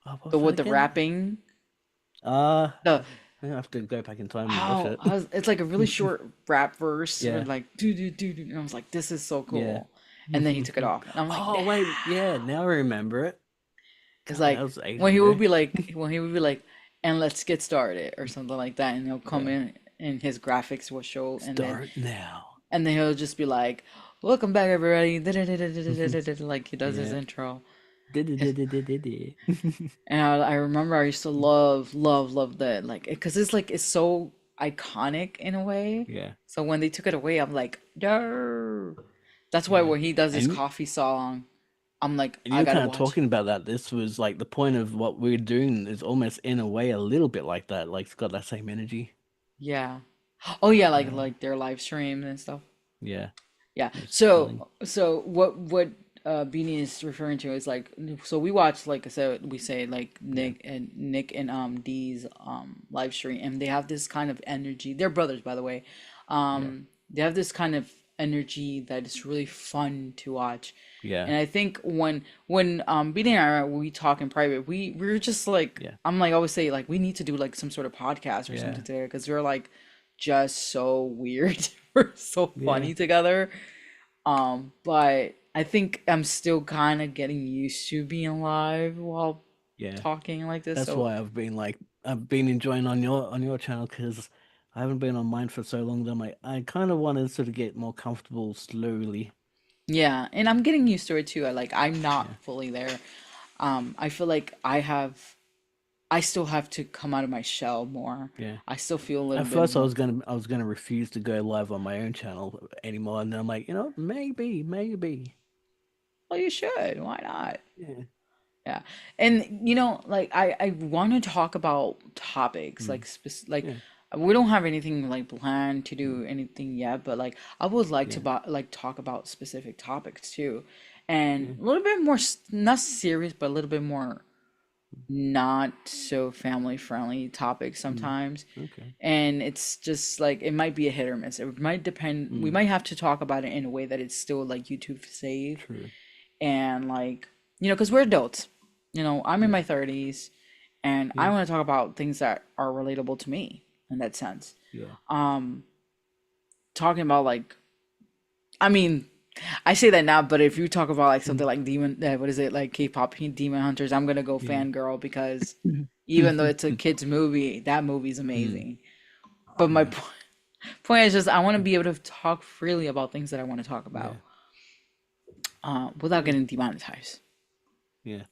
Oh, what The was that with the again? rapping. Uh, The I have to go back in time and watch how it. it's like a really short rap verse with Yeah, like do do do do. And I was like, this is so yeah. cool. And then he took it off. And I'm like, Oh, wait, yeah, now I remember it. because God, that like was ages ago. when he would be like, and let's get started or something like that, and he'll come Yeah. in and his graphics will show, Start now. and then he'll just be like, welcome back everybody. Like he does his Yeah. intro. Did. And I remember I used to love that, like, because it's like it's so iconic in a way. Yeah. So when they took it away, I'm like, no. That's why Yeah. when he does his And coffee song, I'm like, and I you're gotta kind of watch. talking about that. This was like the point of what we're doing is almost in a way a little bit like that. Like it's got that same energy. Yeah. Oh yeah, like Yeah. like their live streams and stuff. Yeah. Yeah. Just chilling. So what Beanie is referring to is like, so we watch, like I said, we say like Yeah. Nick and Dee's live stream, and they have this kind of energy. They're brothers, by the way. Yeah. They have this kind of energy that is really fun to watch. Yeah. And I think when Beanie and I, we talk in private, we're just like, Yeah. I'm like, I always say like we need to do like some sort of podcast or Yeah. something together, because we're like just so weird. We're so Yeah. funny together. But I think I'm still kind of getting used to being live while Yeah. talking like this. That's So why I've been enjoying on your channel because I haven't been on mine for so long that I kind of want to sort of get more comfortable slowly. yeah, and I'm getting used to it too. I'm not Yeah. fully there. I feel like I still have to come out of my shell more. Yeah. I still feel a little At bit first, more. I was gonna refuse to go live on my own channel anymore, and then I'm like, maybe. Well, you should. Why not? Yeah. Yeah. And like I want to talk about topics Mm. like Yeah. we don't have anything like planned to Mm. do anything yet, but like I would like to Yeah. like talk about specific topics too. And Yeah. a little bit more not serious, but a little bit more not so family friendly topics Mm. sometimes. Okay. And it's just like it might be a hit or miss. It might depend. We Mm. might have to talk about it in a way that it's still like YouTube safe, True. and like because we're adults. I'm in Yeah. my 30s, and I Yeah. want to talk about things that are relatable to me in that sense. Yeah. um Talking about like, I mean, I say that now, but if you talk about like Mm. something like demon, what is it, like K-pop demon hunters, I'm gonna go Yeah. fangirl, because even though it's a kids movie, that movie's Mm. amazing. But my Yeah. point is just I want to be able to talk freely about things that I want to talk Yeah. about, without Yeah. getting demonetized. Yeah.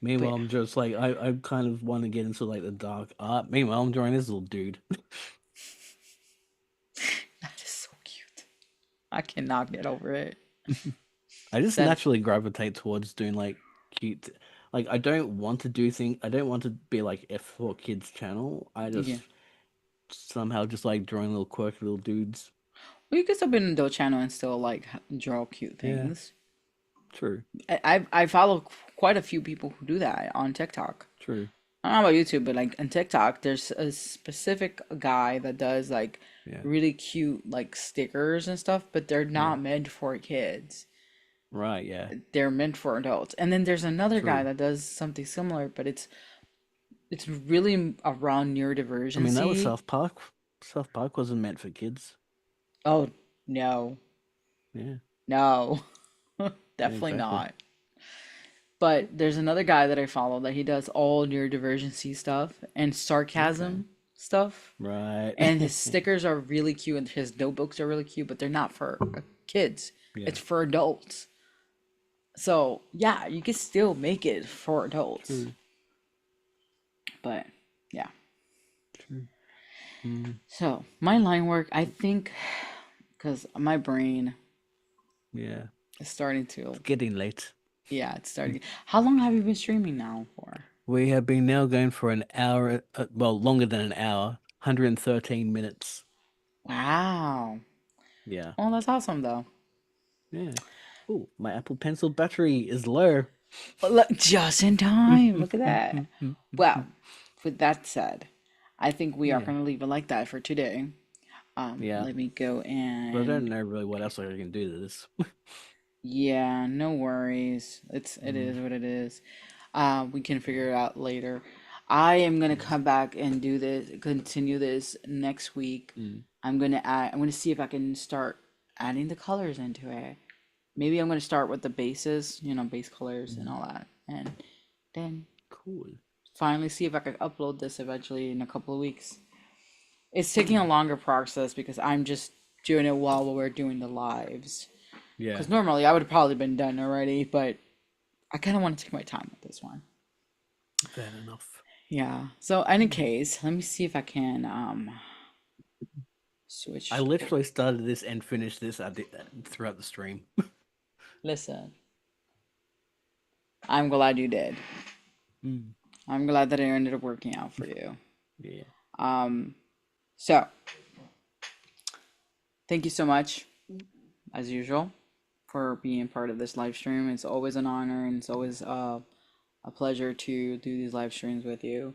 But Meanwhile, yeah, I'm just like I kind of want to get into like the dark art. Meanwhile, I'm drawing this little dude. that is so cute. I cannot get over it. I just That naturally gravitate towards doing like cute. Like I don't want to do things. I don't want to be like F4 kids channel. I just Yeah. somehow just like drawing little quirky little dudes. Well, you can still be an adult channel and still like draw cute Yeah, things. true, I follow quite a few people who do that on TikTok. true. I don't know about YouTube, but like on TikTok, there's a specific guy that does like Yeah, really cute like stickers and stuff, but they're yeah, not meant for kids. right, yeah, They're meant for adults. And then there's another guy true. that does something similar, but it's really around I mean, that was neurodivergency. South Park. South Park wasn't meant for kids. Oh no, Yeah, no, yeah, definitely exactly. not. But there's another guy that I follow that he does all neurodivergency stuff and Okay, sarcasm stuff. right. And his stickers are really cute and his notebooks are really cute, but they're not for kids. Yeah, It's for adults. So yeah, you can still make it for adults. true, But yeah. true. Mm, So my line work, I think, because my brain yeah, is starting to, it's getting late. yeah, it's starting. How long have you been streaming now for? We have been now going for an hour. Well, longer than an hour. 113 minutes. Wow. Yeah. Well, that's awesome though. Yeah. Oh, my Apple Pencil battery is low. But look, just in time. Look at that. Well, with that said, I think we are Yeah. going to leave it like that for today. Yeah. Let me go But I don't and know really what else I can do to this. yeah, no worries. It Mm, is what it is. We can figure it out later. I am gonna yeah. come back and do this, continue this next week. Mm, I'm gonna see if I can start adding the colors into it. Maybe I'm gonna start with the bases, base colors and mm. all that, and then Cool. finally see if I can upload this eventually in a couple of weeks. It's taking a longer process because I'm just doing it while we're doing the lives. Yeah. Because normally I would have probably been done already, but I kind of want to take my time with this one. Fair enough. Yeah. So, any case, let me see if I can I switch. literally started this and finished this throughout the stream. Listen, I'm glad you did. Mm. I'm glad that it ended up working out for you. Yeah. So thank you so much, as usual, for being part of this live stream. It's always an honor and it's always a pleasure to do these live streams with you.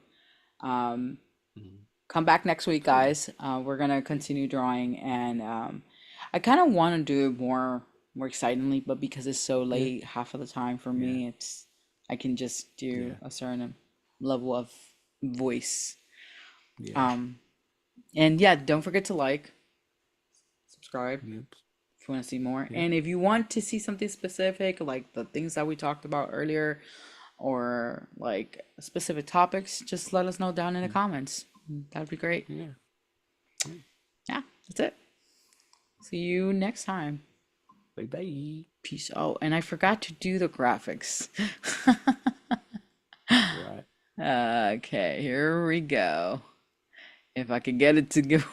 Um, Mm. come back next week, Oh, yeah. guys. We're gonna continue drawing, and I kind of want to do it more excitingly, but because it's so Yeah. late, half of the time for Yeah. me, it's I can just do Yeah. a certain level of voice. Yeah. And yeah, don't forget to like, subscribe Yep. if you want to see more. Yep. And if you want to see something specific, like the things that we talked about earlier, or like specific topics, just let us know down in the comments. That'd be great. Yeah. Yeah, that's it. See you next time. Bye bye. Peace. Oh, and I forgot to do the graphics. Right. Okay, here we go. If I can get it to go.